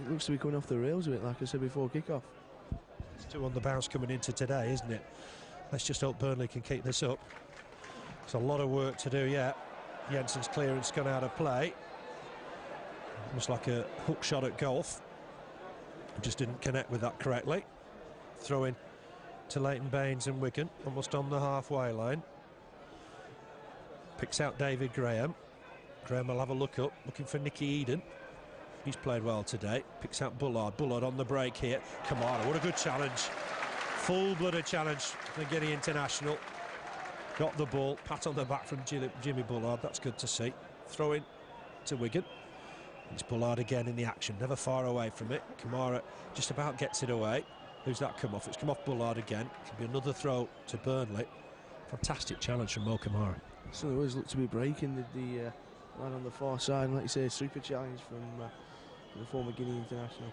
looks to be coming off the rails a bit, like I said before kick-off. It's 2 on the bounce coming into today, isn't it? Let's just hope Burnley can keep this up. It's a lot of work to do yet. Jensen's clearance gone out of play. Almost like a hook shot at golf. Just didn't connect with that correctly. Throw in to Leighton, Baines and Wigan, almost on the halfway line. Picks out David Graham. Graham will have a look up, looking for Nicky Eaden. He's played well today. Picks out Bullard. Bullard on the break here. Camara, what a good challenge. Full-blooded challenge for Guinea International. Got the ball. Pat on the back from Jimmy Bullard. That's good to see. Throw in to Wigan. It's Bullard again in the action. Never far away from it. Camara just about gets it away. Who's that come off? It's come off Bullard again. Could be another throw to Burnley. Fantastic challenge from Camara. So there always looked to be breaking the line on the far side, and like you say, super challenge from the former Guinea international.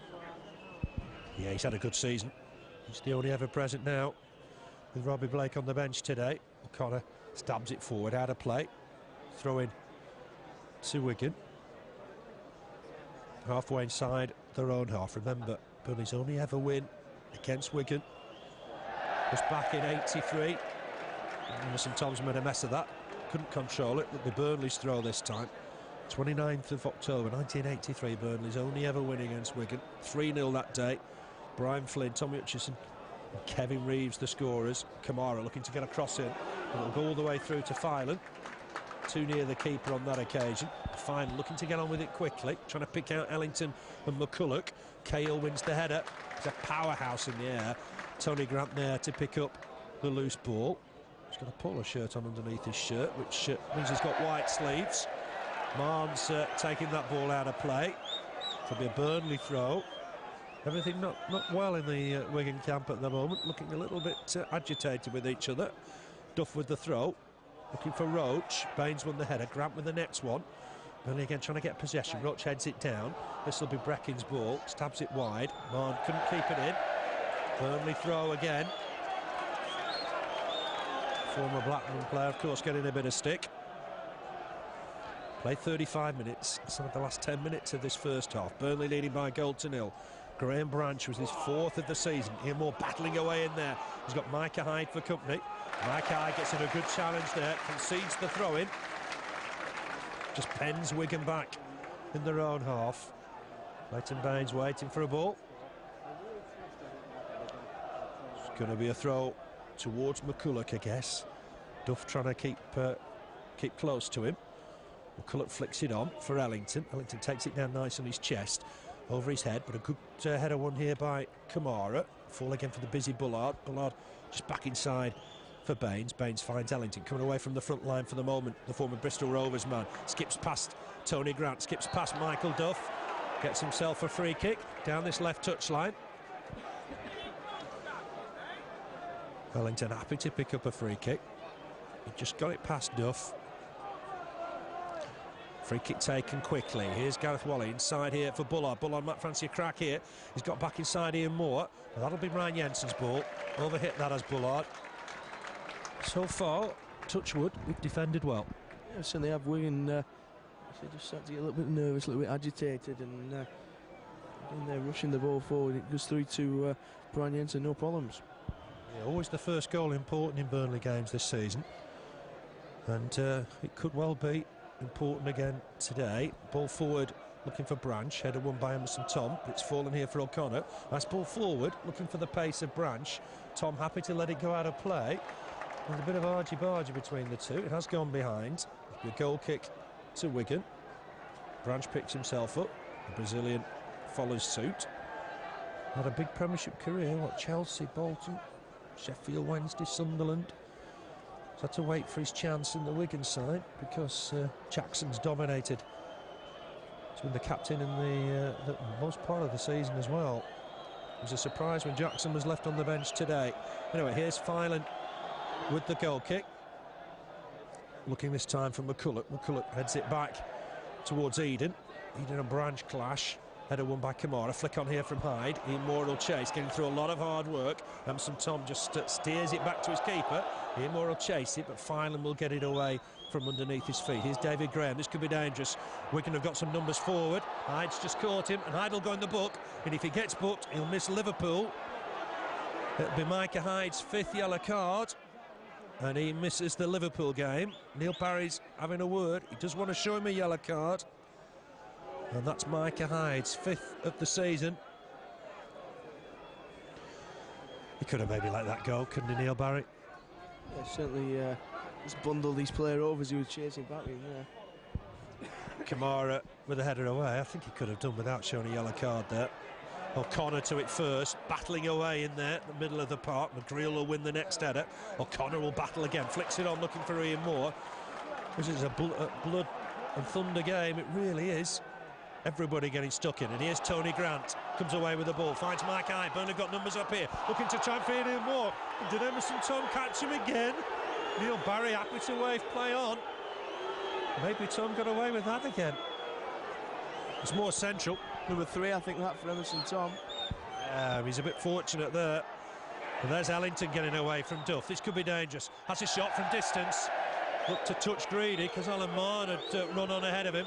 Yeah, he's had a good season. He's the only ever present now, with Robbie Blake on the bench today. O'Connor stabs it forward, out of play. Throw in to Wigan. Halfway inside their own half. Remember, Burnley's only ever win against Wigan was back in '83. Emerson Thome's made a mess of that. Couldn't control it. It'll be Burnley's throw this time. 29th of October 1983, Burnley's only ever win against Wigan. 3-0 that day. Brian Flynn, Tommy Hutchison and Kevin Reeves the scorers. Camara looking to get a cross in. It'll go all the way through to Filan. Too near the keeper on that occasion. Filan looking to get on with it quickly, trying to pick out Ellington and McCulloch. Cahill wins the header. He's a powerhouse in the air. Tony Grant there to pick up the loose ball. He's got a polo shirt on underneath his shirt, which means he's got white sleeves. Marnes taking that ball out of play. It'll be a Burnley throw. Everything not well in the Wigan camp at the moment, looking a little bit agitated with each other. Duff with the throw, looking for Roche. Baines won the header, Grant with the next one. Burnley again trying to get possession. Roche heads it down. This will be Breckin's ball, stabs it wide. Marnes couldn't keep it in. Burnley throw again. Former Blackburn player, of course, getting a bit of stick. Played 35 minutes, some of the last 10 minutes of this first half. Burnley leading by a goal to 0. Graham Branch was his 4th of the season. Ian Moore battling away in there. He's got Micah Hyde for company. Micah Hyde gets in a good challenge there, concedes the throw-in. Just pens Wigan back in their own half. Leighton Baines waiting for a ball. It's going to be a throw towards McCulloch, I guess. Duff trying to keep close to him. McCulloch flicks it on for Ellington. Ellington takes it down nice on his chest, over his head, but a good header one here by Camara. Fall again for the busy Bullard. Bullard just back inside for Baines. Baines finds Ellington coming away from the front line for the moment. The former Bristol Rovers man skips past Tony Grant, skips past Michael Duff, gets himself a free kick down this left touchline. Ellington happy to pick up a free kick. He just got it past Duff. Free kick taken quickly. Here's Gareth Whalley inside here for Bullard. Bullard might fancy a crack here. He's got back inside Ian Moore. Well, that'll be Ryan Jensen's ball. Overhit that as Bullard. So far, touch wood, we've defended well. Yeah, certainly have. Wigan they just start to get a little bit nervous, a little bit agitated, and when they're rushing the ball forward, it goes through to Brian Jensen, no problems. Yeah, always the first goal important in Burnley games this season, and it could well be important again today. Ball forward looking for Branch, header won by Emerson Thome, but it's fallen here for O'Connor. Nice ball forward looking for the pace of Branch. Thome happy to let it go out of play. There's a bit of argy-bargy between the two. It has gone behind. It'll be a goal kick to Wigan. Branch picks himself up. The Brazilian follows suit. Had a big Premiership career, what, Chelsea, Bolton, Sheffield Wednesday, Sunderland. He's had to wait for his chance in the Wigan side because Jackson's dominated. He's been the captain in the most part of the season as well. It was a surprise when Jackson was left on the bench today. Anyway, here's Filan with the goal kick. Looking this time for McCulloch. McCulloch heads it back towards Eaden. Eaden and Branch clash. Header won by Camara. Flick on here from Hyde. Ian Moore will chase, getting through a lot of hard work. Emerson Thome just steers it back to his keeper. Ian Moore will chase it, but Filan will get it away from underneath his feet. Here's David Graham. This could be dangerous. Wigan have got some numbers forward. Hyde's just caught him, and Hyde will go in the book. And if he gets booked, he'll miss Liverpool. It'll be Micah Hyde's 5th yellow card, and he misses the Liverpool game. Neil Parry's having a word. He does want to show him a yellow card. And that's Micah Hyde's 5th of the season. He could have maybe let that go, couldn't he, Neil Barry? Yeah, certainly he's bundled his player over as he was chasing back in there. Camara with a header away. I think he could have done without showing a yellow card there. O'Connor to it first, battling away in there, the middle of the park. McGreal will win the next header. O'Connor will battle again, flicks it on, looking for Ian Moore. This is a blood and thunder game, it really is. Everybody getting stuck in, and here's Tony Grant, comes away with the ball, finds Mike Hyde. Burnley got numbers up here, looking to try and feed Ian Moore. Did Emerson Thome catch him again? Neil Barry happy to wave play on. Maybe Thome got away with that again. It's more central. Number 3, I think that for Emerson, Thome. He's a bit fortunate there. And there's Ellington getting away from Duff. This could be dangerous. That's a shot from distance. Looked to touch greedy because Alan Marn had run on ahead of him.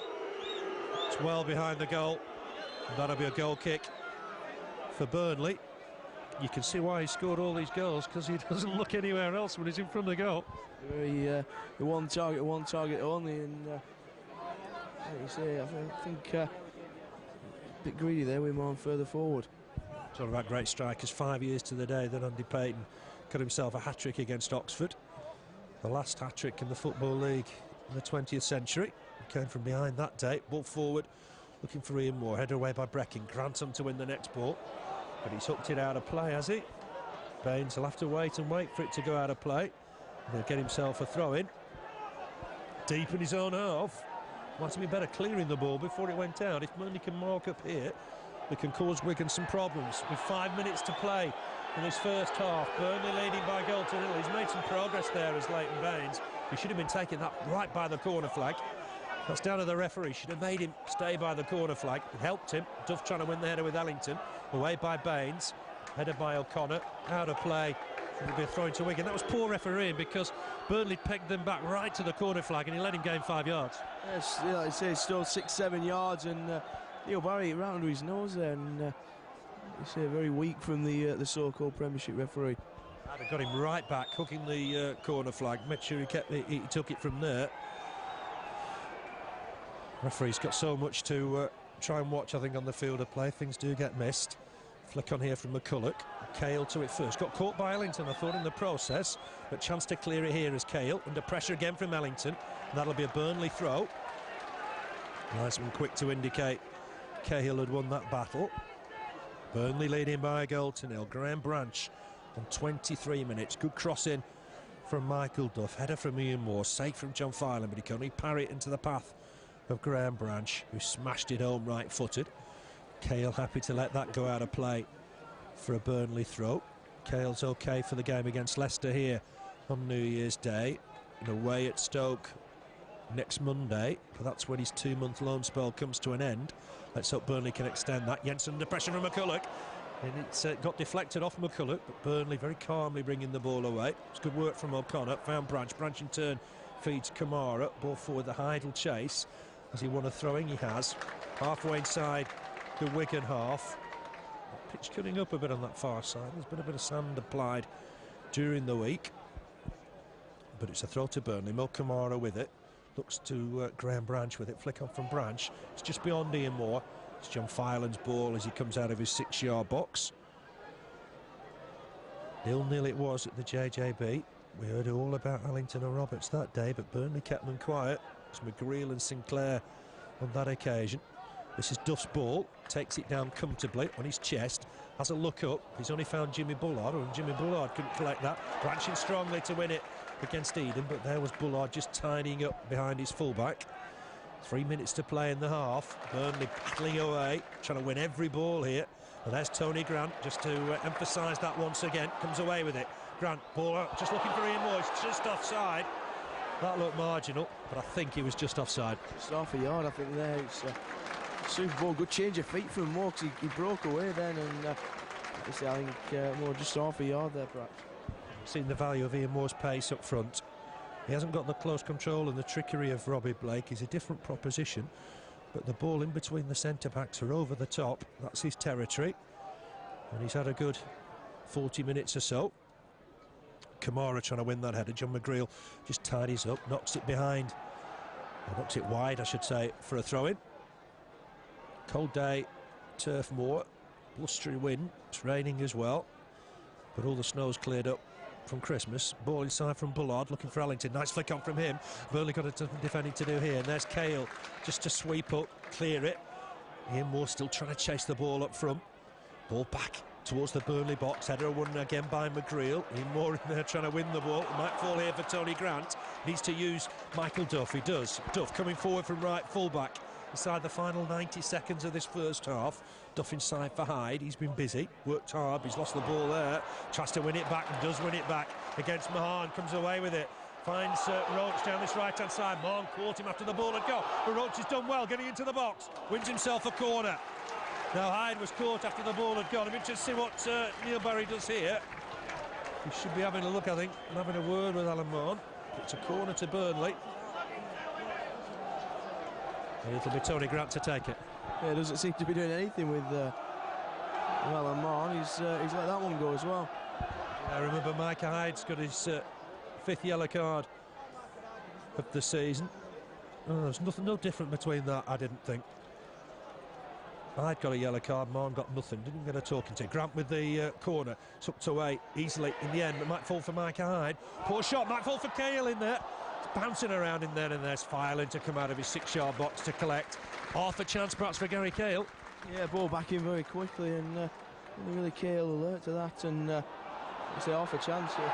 It's well behind the goal. And that'll be a goal kick for Burnley. You can see why he scored all these goals, because he doesn't look anywhere else when he's in front of the goal. Very one target only, and like you say, I think a bit greedy there with Marn further forward. Talking about great strikers, 5 years to the day that Andy Payton got himself a hat-trick against Oxford. The last hat-trick in the Football League in the 20th century. He came from behind that day, ball forward, looking for Ian Moore, headed away by Breckin. Grantham to win the next ball, but he's hooked it out of play, has he? Baines will have to wait for it to go out of play. And he'll get himself a throw-in. Deep in his own half. Might have been better clearing the ball before it went out. If Burnley can mark up here, they can cause Wigan some problems. With 5 minutes to play in this first half, Burnley leading by goal to nil. He's made some progress there as Leighton Baines. He should have been taking that right by the corner flag. That's down to the referee. Should have made him stay by the corner flag. It helped him. Duff trying to win the header with Ellington. Away by Baines. Headed by O'Connor. Out of play. It'll be a throw into Wigan. That was poor refereeing, because Burnley pegged them back right to the corner flag and he let him gain 5 yards. Yes, like I say, still 6-7 yards, and Neil Barry right under his nose there, and you say very weak from the so-called Premiership referee. I'd have got him right back, hooking the corner flag. Made sure he took it from there. Referee's got so much to try and watch, I think, on the field of play. Things do get missed. Flick on here from McCulloch. Cahill to it first. Got caught by Ellington, I thought, in the process, but chance to clear it here as Cahill. Under pressure again from Ellington. And that'll be a Burnley throw. Nice one, quick to indicate Cahill had won that battle. Burnley leading by a goal to nil. Graham Branch on 23 minutes. Good cross in from Michael Duff. Header from Ian Moore. Safe from John Filan, but he can only parry it into the path of Graham Branch, who smashed it home right-footed. Cahill happy to let that go out of play for a Burnley throw. Cahill's okay for the game against Leicester here on New Year's Day, and away at Stoke next Monday, but that's when his 2-month loan spell comes to an end. Let's hope Burnley can extend that. Jensen under pressure from McCulloch, and it's got deflected off McCulloch, but Burnley very calmly bringing the ball away. It's good work from O'Connor. Found Branch in turn feeds Camara. Ball forward, the Hyde will chase. Has he won a throwing? He has. Halfway inside the Wigan half. Pitch cutting up a bit on that far side. There's been a bit of sand applied during the week, but it's a throw to Burnley. Mo Camara with it. Looks to Graham Branch with it. Flick on from Branch. It's just beyond Ian Moore. It's John Filan's ball as he comes out of his 6-yard box. 0-0 it was at the JJB. We heard all about Ellington and Roberts that day, but Burnley kept them quiet. It's McGreal and Sinclair on that occasion. This is Duff's ball. Takes it down comfortably on his chest. Has a look up. He's only found Jimmy Bullard, and Jimmy Bullard couldn't collect that. Branching strongly to win it against Eaden, but there was Bullard just tidying up behind his fullback. 3 minutes to play in the half. Burnley battling away, trying to win every ball here. And there's Tony Grant, just to emphasise that once again. Comes away with it. Grant, ball out, just looking for Ian Moore. It's just offside. That looked marginal, but I think he was just offside. Just half a yard, I think, there. It's super ball. Good change of feet from Moore, because he broke away then, and I think Moore just half a yard there, perhaps. Seen the value of Ian Moore's pace up front. He hasn't got the close control and the trickery of Robbie Blake. He's a different proposition, but the ball in between the centre-backs are over the top. That's his territory, and he's had a good 40 minutes or so. Camara trying to win that header. John McGreal just tidies up, knocks it behind, or knocks it wide, I should say, for a throw-in. Cold day, Turf Moor, blustery wind. It's raining as well, but all the snow's cleared up from Christmas. Ball inside from Bullard, looking for Ellington. Nice flick on from him. Burnley got a defending to do here, and there's Cahill just to sweep up, clear it. Ian Moore still trying to chase the ball up front. Ball back towards the Burnley box. Header won again by McGreal. Ian Moore in there trying to win the ball. It might fall here for Tony Grant. Needs to use Michael Duff. He does. Duff coming forward from right fullback. Inside the final 90 seconds of this first half. Duff inside for Hyde. He's been busy, worked hard. He's lost the ball there. Tries to win it back and does win it back against Mahan. Comes away with it. finds Roche down this right-hand side. Marn caught him after the ball had gone, but Roche has done well getting into the box, wins himself a corner. Now Hyde was caught after the ball had gone. I'm interested to see what Neil Barry does here. He should be having a look, I think, and having a word with Alan Marn. It's a corner to Burnley. And it'll be Tony Grant to take it. Yeah, doesn't seem to be doing anything with Alan Marn. He's let that one go as well. I remember Micah Hyde's got his 5th yellow card of the season. Oh, there's no different between that, I didn't think. Hyde got a yellow card, Marn got nothing, didn't get a talking to. Grant with the corner, it's up to 8 easily in the end, but might fall for Micah Hyde. Poor shot, might fall for Cahill in there. It's bouncing around in there, and there's Filan to come out of his 6-yard box to collect. Half a chance perhaps for Gary Cahill. Yeah, ball back in very quickly, and really Cahill alert to that, and it's half a chance here.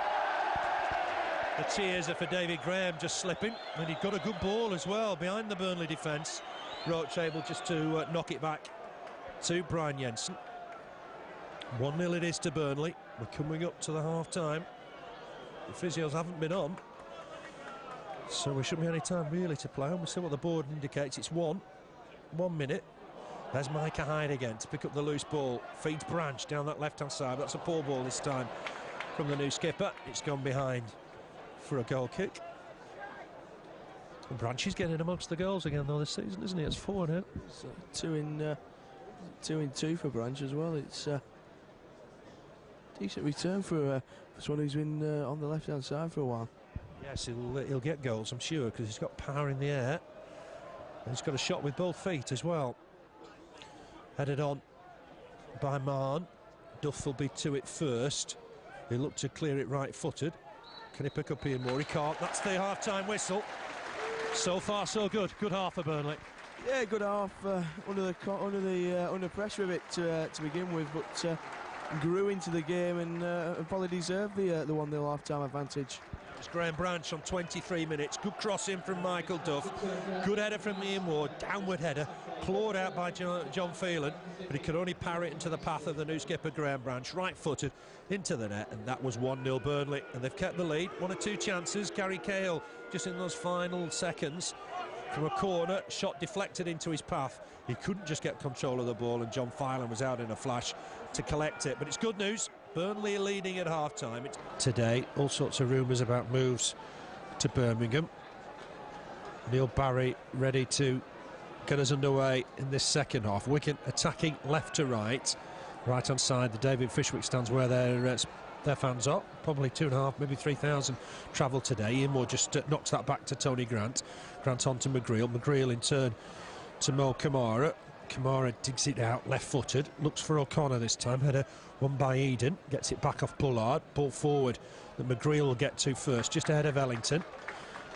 The cheers are for David Graham just slipping, and he got a good ball as well behind the Burnley defence. Roche able just to knock it back to Brian Jensen. 1-0 it is to Burnley. We're coming up to the half-time. The physios haven't been on, so we shouldn't be any time really to play on. We'll see what the board indicates. It's 1 minute. There's Micah Hyde again to pick up the loose ball. Feeds Branch down that left-hand side. That's a poor ball this time from the new skipper. It's gone behind for a goal kick. And Branch is getting amongst the goals again though this season, isn't he? It's 4 now. It's 2 in 2 for Branch as well. It's a decent return for someone who's been on the left-hand side for a while. Yes, he'll get goals, I'm sure, because he's got power in the air. And he's got a shot with both feet as well. Headed on by Marn. Duff will be to it first. He'll look to clear it right-footed. Can he pick up Ian Moore? He can't. That's the half-time whistle. So far, so good. Good half for Burnley. Yeah, good half under pressure a bit to begin with, but grew into the game and probably deserved the 1-0 half-time advantage. It's Graham Branch on 23 minutes. Good crossing from Michael Duff. Good header from Ian Moore. Downward header. Clawed out by John Filan, but he could only parry it into the path of the new skipper Graham Branch. Right-footed into the net, and that was 1-0 Burnley. And they've kept the lead. 1 or 2 chances. Gary Cahill just in those final seconds from a corner. Shot deflected into his path. He couldn't just get control of the ball, and John Filan was out in a flash to collect it. But it's good news. Burnley are leading at half-time. Today, all sorts of rumours about moves to Birmingham. Neil Barry ready to get us underway in this second half. Wigan attacking left to right. Right-hand side, the David Fishwick stands where their fans are. Probably 2,500, maybe 3,000 travel today. Ian Moore just knocks that back to Tony Grant. Grant on to McGreal. McGreal in turn to Mo Camara. Camara digs it out, left-footed, looks for O'Connor this time, header won by Eaden, gets it back off Bullard, ball forward that McGreal will get to first, just ahead of Ellington.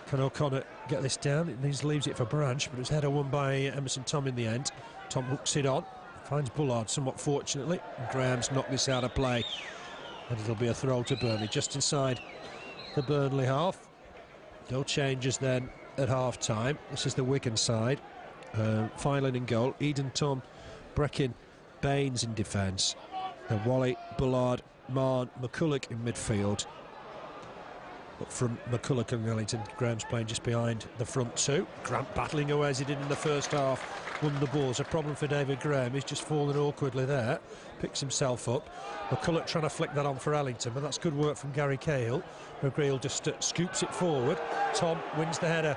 Can O'Connor get this down? It leaves it for Branch, but it's header won by Emerson Thome in the end. Thome hooks it on, finds Bullard somewhat fortunately, and Graham's knocked this out of play, and it'll be a throw to Burnley, just inside the Burnley half. No changes then at half-time. This is the Wigan side. Filan in goal, Eaden, Thome, Breckin, Baines in defence. Then Whalley, Bullard, Marn, McCulloch in midfield. But from McCulloch and Ellington, Graham's playing just behind the front two. Grant battling away as he did in the first half. Won the ball. It's a problem for David Graham. He's just fallen awkwardly there. Picks himself up. McCulloch trying to flick that on for Ellington, but that's good work from Gary Cahill. McGreal just scoops it forward. Thome wins the header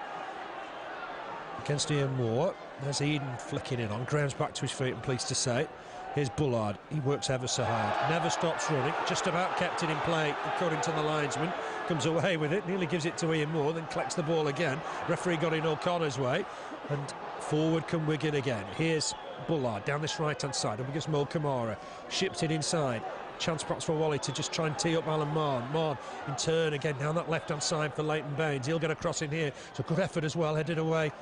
against Ian Moore. There's Eaden flicking it on. Graham's back to his feet, I'm pleased to say. Here's Bullard. He works ever so hard. Never stops running. Just about kept it in play, according to the linesman. Comes away with it. Nearly gives it to Ian Moore, then collects the ball again. Referee got in O'Connor's way. And forward come Wigan again. Here's Bullard down this right-hand side. Up against Mo Camara. Ships it inside. Chance perhaps for Whalley to just try and tee up Alan Marn. Marn in turn again down that left-hand side for Leighton Baines. He'll get a cross in here. It's a good effort as well. Headed away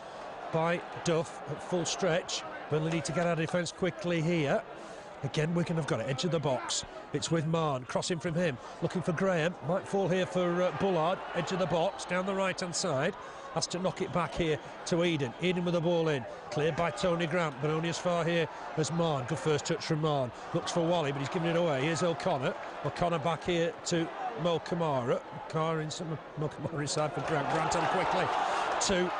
by Duff at full stretch. Burnley need to get out of defence quickly here. Again, Wigan have got it, edge of the box. It's with Marn, crossing from him, looking for Graham. Might fall here for Bullard, edge of the box, down the right-hand side. has to knock it back here to Eaden. Eaden with the ball in, cleared by Tony Grant, but only as far here as Marn. Good first touch from Marn. Looks for Whalley, but he's giving it away. Here's O'Connor. O'Connor back here to Mo Camara. Mo Camara inside for Grant. Grant on quickly to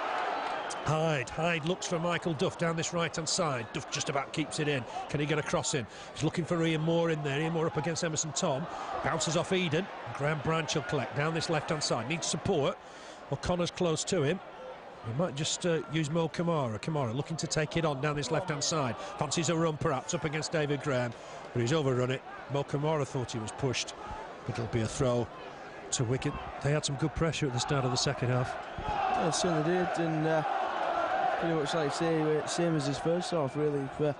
Hyde. Hyde looks for Michael Duff down this right-hand side. Duff just about keeps it in. Can he get a cross in? He's looking for Ian Moore in there. Ian Moore up against Emerson Thome. Bounces off Eaden. Graham Branch will collect down this left-hand side. Needs support. O'Connor's close to him. He might just use Mo Camara. Camara looking to take it on down this left-hand side. Fancies a run perhaps up against David Graham, but he's overrun it. Mo Camara thought he was pushed, but it'll be a throw to Wigan. They had some good pressure at the start of the second half. Yeah, certainly did, and pretty much like you say, same as his first half really. For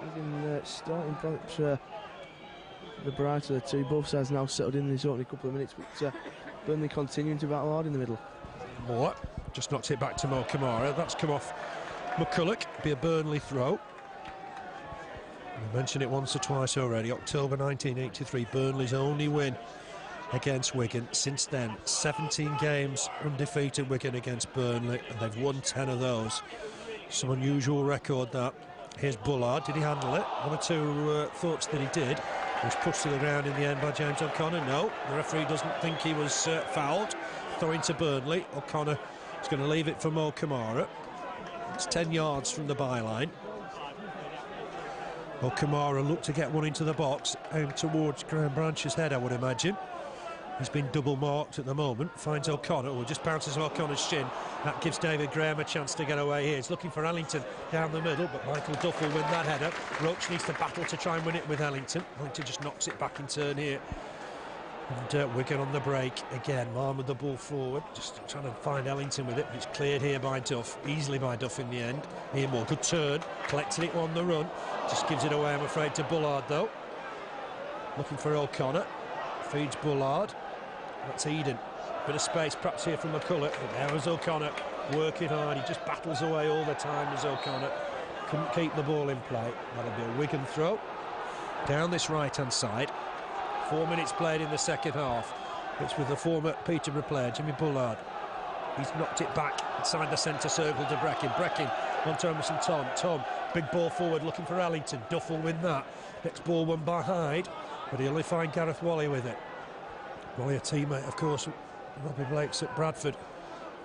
Wigan starting perhaps the brighter of the two. Both sides now settled in this opening couple of minutes, but Burnley continuing to battle hard in the middle. Moore just knocked it back to Mo Camara. That's come off McCulloch. Be a Burnley throw. I mentioned it once or twice already. October 1983, Burnley's only win against Wigan. Since then, 17 games undefeated Wigan against Burnley, and they've won 10 of those. Some unusual record that. Here's Bullard. Did he handle it? One or two thoughts that he did. He was pushed to the ground in the end by James O'Connor. No, the referee doesn't think he was fouled. Throwing to Burnley. O'Connor is going to leave it for Mo Camara. It's 10 yards from the byline. Camara looked to get one into the box, aimed towards Graham Branch's head, I would imagine. He's been double marked at the moment. Finds O'Connor, who just bounces O'Connor's shin. That gives David Graham a chance to get away here. He's looking for Ellington down the middle, but Michael Duff will win that header. Roche needs to battle to try and win it with Ellington. Ellington just knocks it back in turn here. And Wigan on the break again. Marn with the ball forward, just trying to find Ellington with it. It's cleared here by Duff, easily by Duff in the end. Ian Moore, good turn, collecting it on the run. Just gives it away, I'm afraid, to Bullard though. Looking for O'Connor, feeds Bullard. That's Eaden. Bit of space perhaps here from McCulloch, but there was O'Connor working hard. He just battles away all the time as O'Connor. Couldn't keep the ball in play. That'll be a Wigan throw. Down this right-hand side. 4 minutes played in the second half. It's with the former Peterborough player, Jimmy Bullard. He's knocked it back inside the centre circle to Breckin. Breckin onto Emerson Thome. Thome, big ball forward looking for Ellington. Duff will win that. Next ball won by Hyde, but he'll only find Gareth Whalley with it. Whalley, a teammate, of course, Robbie Blake's at Bradford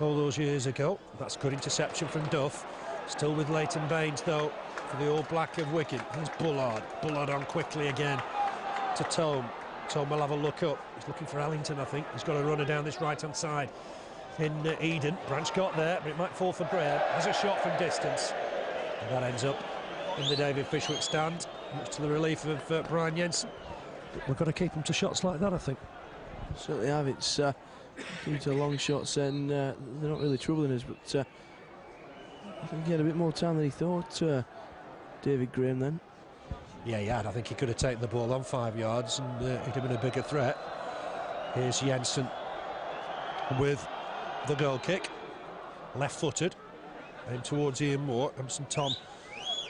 all those years ago. That's good interception from Duff. Still with Leighton Baines, though, for the All Black of Wigan. Here's Bullard. Bullard on quickly again to Thome. Thome will have a look up. He's looking for Ellington, I think. He's got a runner down this right-hand side in Eaden. Branch got there, but it might fall for Graham. Has a shot from distance. And that ends up in the David Fishwick stand, much to the relief of Brian Jensen. But we've got to keep them to shots like that, I think. Certainly have. It's due to long shots, and they're not really troubling us, but I think he had a bit more time than he thought, David Graham, then. Yeah, he had. I think he could have taken the ball on 5 yards and he'd have been a bigger threat. Here's Jensen with the goal kick. Left-footed. Aimed towards Ian Moore. Emerson Thome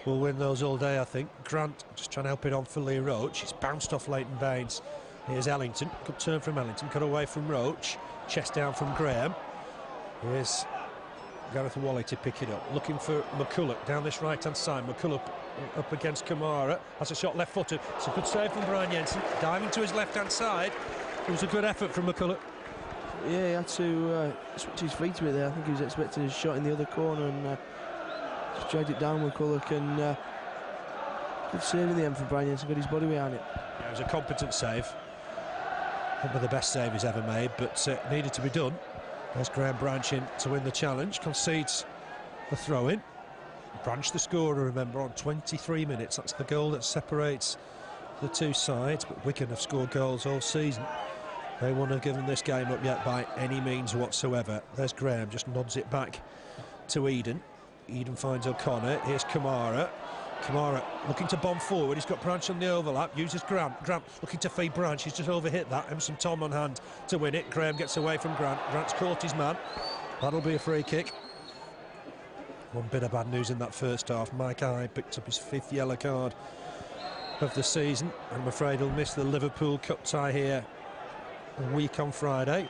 will win those all day, I think. Grant just trying to help it on for Lee Roche. It's bounced off Leighton Baines. Here's Ellington. Good turn from Ellington. Cut away from Roche. Chest down from Graham. Here's Gareth Whalley to pick it up. Looking for McCulloch down this right-hand side. McCulloch up against Camara. Has a shot left-footed. It's a good save from Brian Jensen. Diving to his left-hand side. It was a good effort from McCulloch. Yeah, he had to switch his feet a bit there. I think he was expecting a shot in the other corner and just dragged it down McCulloch, and good save in the end for Brian Jensen. Got his body behind it. Yeah, it was a competent save. Not the best save he's ever made, but needed to be done. There's Graham Branch in to win the challenge. Concedes the throw-in. Branch the scorer, remember, on 23 minutes. That's the goal that separates the two sides. But Wigan have scored goals all season. They won't have given this game up yet by any means whatsoever. There's Graham, just nods it back to Eaden. Eaden finds O'Connor. Here's Camara. Camara looking to bomb forward. He's got Branch on the overlap. Uses Grant. Grant looking to feed Branch. He's just overhit that. Emerson Thome on hand to win it. Graham gets away from Grant. Grant's caught his man. That'll be a free kick. One bit of bad news in that first half. Micah picked up his 5th yellow card of the season. I'm afraid he'll miss the Liverpool Cup tie here a week on Friday.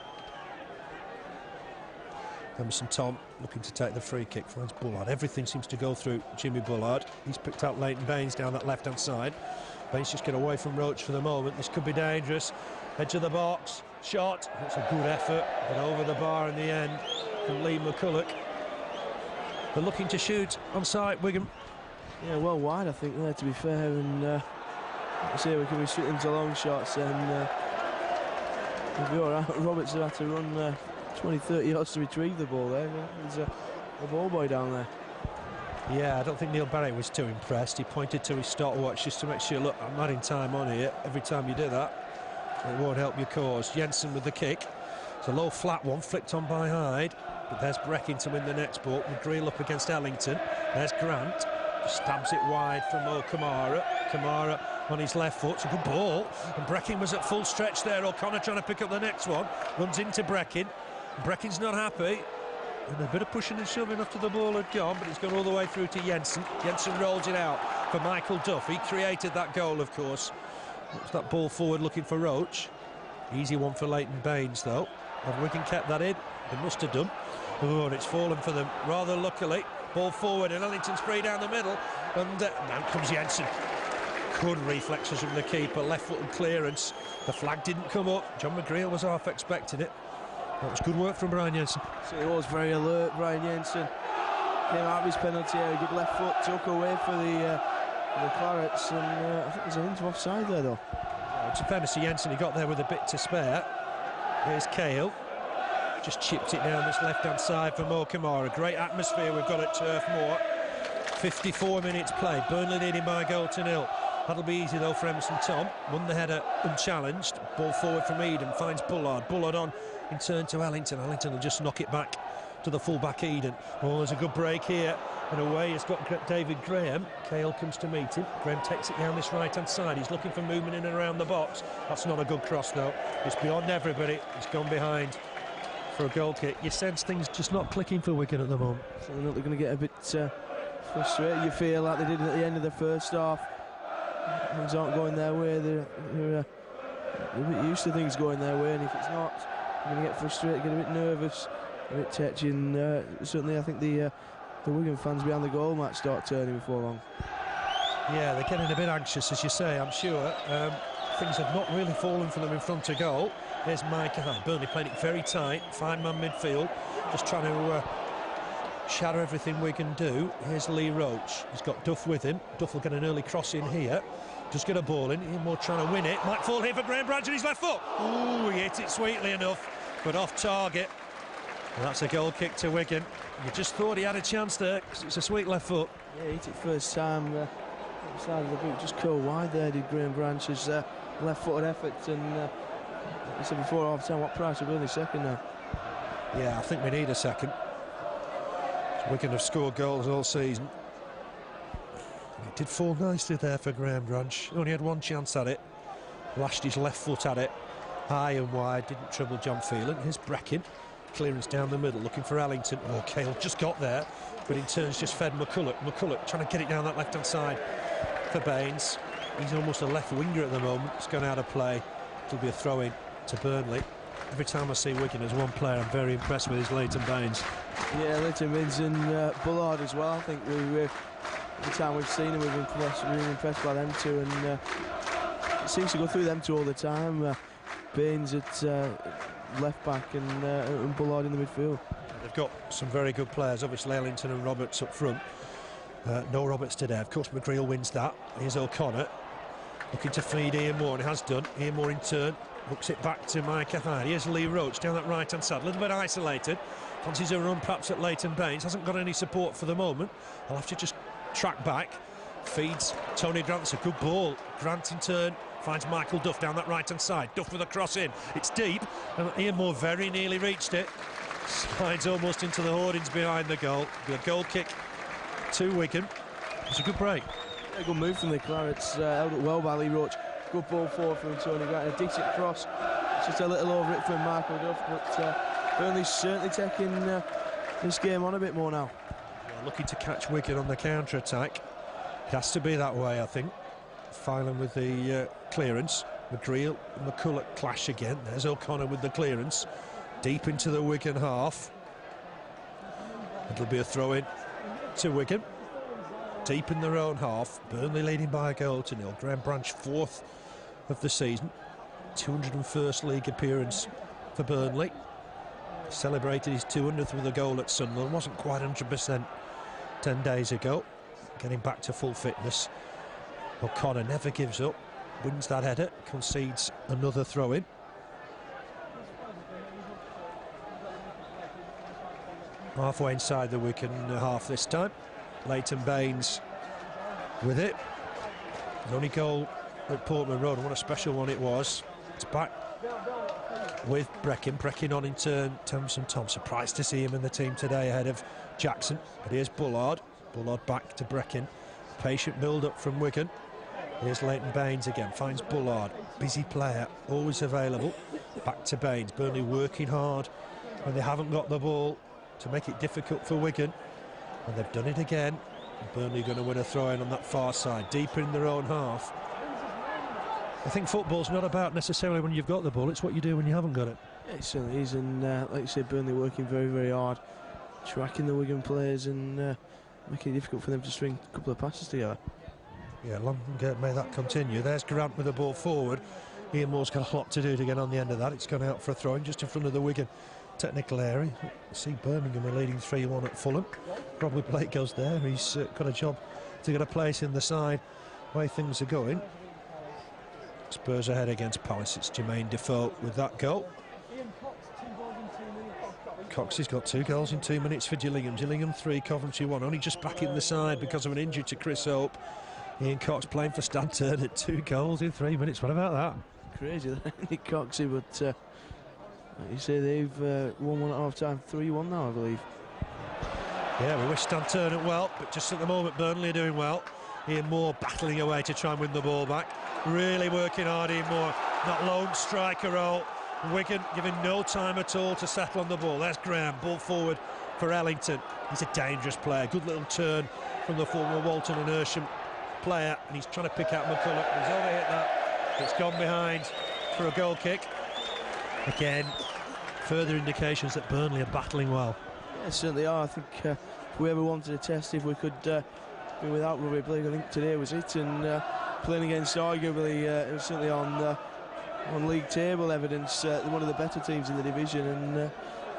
Emerson Thome looking to take the free kick, finds Bullard. Everything seems to go through Jimmy Bullard. He's picked out Leighton Baines down that left-hand side. Baines just get away from Roche for the moment. This could be dangerous. Edge of the box, shot. That's a good effort, but over the bar in the end from Lee McCulloch. They're looking to shoot on site, Wigan. Yeah, well wide, I think, there, to be fair. And see, we can be shooting to long shots, and we'll be all right. Roberts have had to run 20-30 yards to retrieve the ball there. There's a ball boy down there. Yeah, I don't think Neil Barrett was too impressed. He pointed to his stopwatch just to make sure, look, I'm adding time on here. Every time you do that, it won't help your cause. Jensen with the kick. It's a low flat one, flicked on by Hyde. But there's Breckin to win the next ball. McGreal up against Ellington. There's Grant. Just stabs it wide from Camara. Camara on his left foot. It's a good ball. And Breckin was at full stretch there. O'Connor trying to pick up the next one. Runs into Breckin. Breckin's not happy. And a bit of pushing and shoving after the ball had gone, but it's gone all the way through to Jensen. Jensen rolls it out for Michael Duff. He created that goal, of course. Looks that ball forward looking for Roche. Easy one for Leighton Baines, though. Have Wigan kept that in? They must have done. Oh, and it's fallen for them rather luckily. Ball forward, and Ellington's free down the middle. And now comes Jensen. Good reflexes from the keeper, left-footed clearance. The flag didn't come up. John McGreal was half expecting it. That was good work from Brian Jensen. So he was very alert, Brian Jensen. Came out of his penalty area, good left foot, took away for the Clarets, and I think there's an inch offside there, though. To fairness to Jensen, he got there with a bit to spare. Here's Cahill. Just chipped it down this left-hand side for Camara. Great atmosphere we've got at Turf Moor. 54 minutes played. Burnley leading by a goal to 0. That'll be easy, though, for Emerson Thome. Won the header unchallenged. Ball forward from Eaden, finds Bullard. Bullard on in turn to Ellington. Ellington will just knock it back to the full-back Eaden. Oh, there's a good break here. And away has got David Graham. Cahill comes to meet him. Graham takes it down this right-hand side. He's looking for movement in and around the box. That's not a good cross, though. It's beyond everybody. It's gone behind for a goal kick. You sense things just not clicking for Wigan at the moment. So they're going to get a bit frustrated. You feel like they did at the end of the first half. Things aren't going their way. They're a bit used to things going their way, and if it's not, they're going to get frustrated, get a bit nervous, a bit touchy. And certainly I think the Wigan fans behind the goal might start turning before long. Yeah, they're getting a bit anxious, as you say, I'm sure. Things have not really fallen for them in front of goal. There's Micah Hyde. Burnley playing it very tight, 5-man midfield, just trying to shatter everything Wigan do. Here's Lee Roche. He's got Duff with him. Duff will get an early cross in here. Just get a ball in. More trying to win it. Might fall here for Graham Branch on his left foot. Ooh, he hit it sweetly enough, but off target. And that's a goal kick to Wigan. You just thought he had a chance there because it's a sweet left foot. Yeah, he hit it first time. Side of the boot, just curl wide there, did Graham Branch's left-footed effort. And I said before half-time, what price are Burnley second now? Yeah, I think we need a second. Wigan have scored goals all season. It did fall nicely there for Graham Branch. Only had one chance at it. Lashed his left foot at it. High and wide, didn't trouble John Filan. Here's Breckin. Clearance down the middle, looking for Ellington. Oh, Cahill just got there, but in turns just fed McCulloch. McCulloch trying to get it down that left-hand side for Baines. He's almost a left winger at the moment. It's gone out of play. It'll be a throw-in to Burnley. Every time I see Wigan as one player, I'm very impressed with his Leighton Baines. Yeah, Leighton Baines and Bullard as well. I think every time we've seen him, we've been impressed by them two, and it seems to go through them two all the time. Baines at left back and Bullard in the midfield. They've got some very good players, obviously Ellington and Roberts up front. No Roberts today, of course. McGreal wins that. Here's O'Connor looking to feed Ian Moore, and has done. Ian Moore in turn hooks it back to Micah Hyde. Here's Lee Roche down that right hand side, a little bit isolated. Fancies a run perhaps at Leighton Baines. Hasn't got any support for the moment. I'll have to just track back. Feeds Tony Grant. It's a good ball. Grant in turn finds Michael Duff down that right hand side. Duff with a cross in. It's deep, and Ian Moore very nearly reached it. Slides almost into the hoardings behind the goal. The goal kick to Wigan. It's a good break. A good move from the Clarets. Held it well by Lee Roche. Good ball forward from Tony Grant. A decent cross. It's just a little over it from Michael Duff, but Burnley's certainly taking this game on a bit more now. Yeah, looking to catch Wigan on the counter-attack. It has to be that way, I think. Filan with the clearance. McGreal and McCulloch clash again. There's O'Connor with the clearance. Deep into the Wigan half. It'll be a throw-in to Wigan. Deep in their own half. Burnley leading by a goal to 0. Graham Branch, 4th of the season. 201st league appearance for Burnley. Celebrated his 200th with a goal at Sunderland. Wasn't quite 100% 10 days ago. Getting back to full fitness. O'Connor never gives up. Wins that header. Concedes another throw-in. Halfway inside the Wigan half this time. Leighton Baines with it. The only goal at Portman Road, and what a special one it was. It's back with Breckin. Breckin on in turn to Emerson. Surprised to see him in the team today ahead of Jackson. But here's Bullard. Bullard back to Breckin. Patient build-up from Wigan. Here's Leighton Baines again. Finds Bullard. Busy player, always available. Back to Baines. Burnley working hard when they haven't got the ball to make it difficult for Wigan. And they've done it again. Burnley going to win a throw-in on that far side, deeper in their own half. I think football's not about necessarily when you've got the ball, it's what you do when you haven't got it. Yeah, it certainly is, and like you said, Burnley working very, very hard, tracking the Wigan players and making it difficult for them to string a couple of passes together. Yeah, long may that continue. There's Grant with the ball forward. Ian Moore's got a lot to do to get on the end of that. It's gone out for a throw-in just in front of the Wigan technical area. See Birmingham are leading 3-1 at Fulham. Probably Blake goes there. He's got a job to get a place in the side. The way things are going. Spurs ahead against Palace. It's Jermaine Defoe with that goal. Cox has got 2 goals in 2 minutes for Gillingham. Gillingham 3, Coventry 1. Only just back in the side because of an injury to Chris Hope. Ian Cox playing for Stan Turner. 2 goals in 3 minutes. What about that? Crazy, isn't it, Coxie? But like you say, they've won one at half time, 3-1 now, I believe. Yeah, we wish Stan Turner well, but just at the moment, Burnley are doing well. Ian Moore battling away to try and win the ball back. Really working hard, Ian Moore. That lone striker role. Wigan giving no time at all to settle on the ball. There's Graham, ball forward for Ellington. He's a dangerous player. Good little turn from the former Walton and Hersham player, and he's trying to pick out McCulloch. He's overhit that. It's gone behind for a goal kick. Again, further indications that Burnley are battling well. Yeah, certainly are. I think if we ever wanted to test if we could be without Robbie Blake, I think today was it. And playing against arguably, it was certainly on league table evidence, one of the better teams in the division, and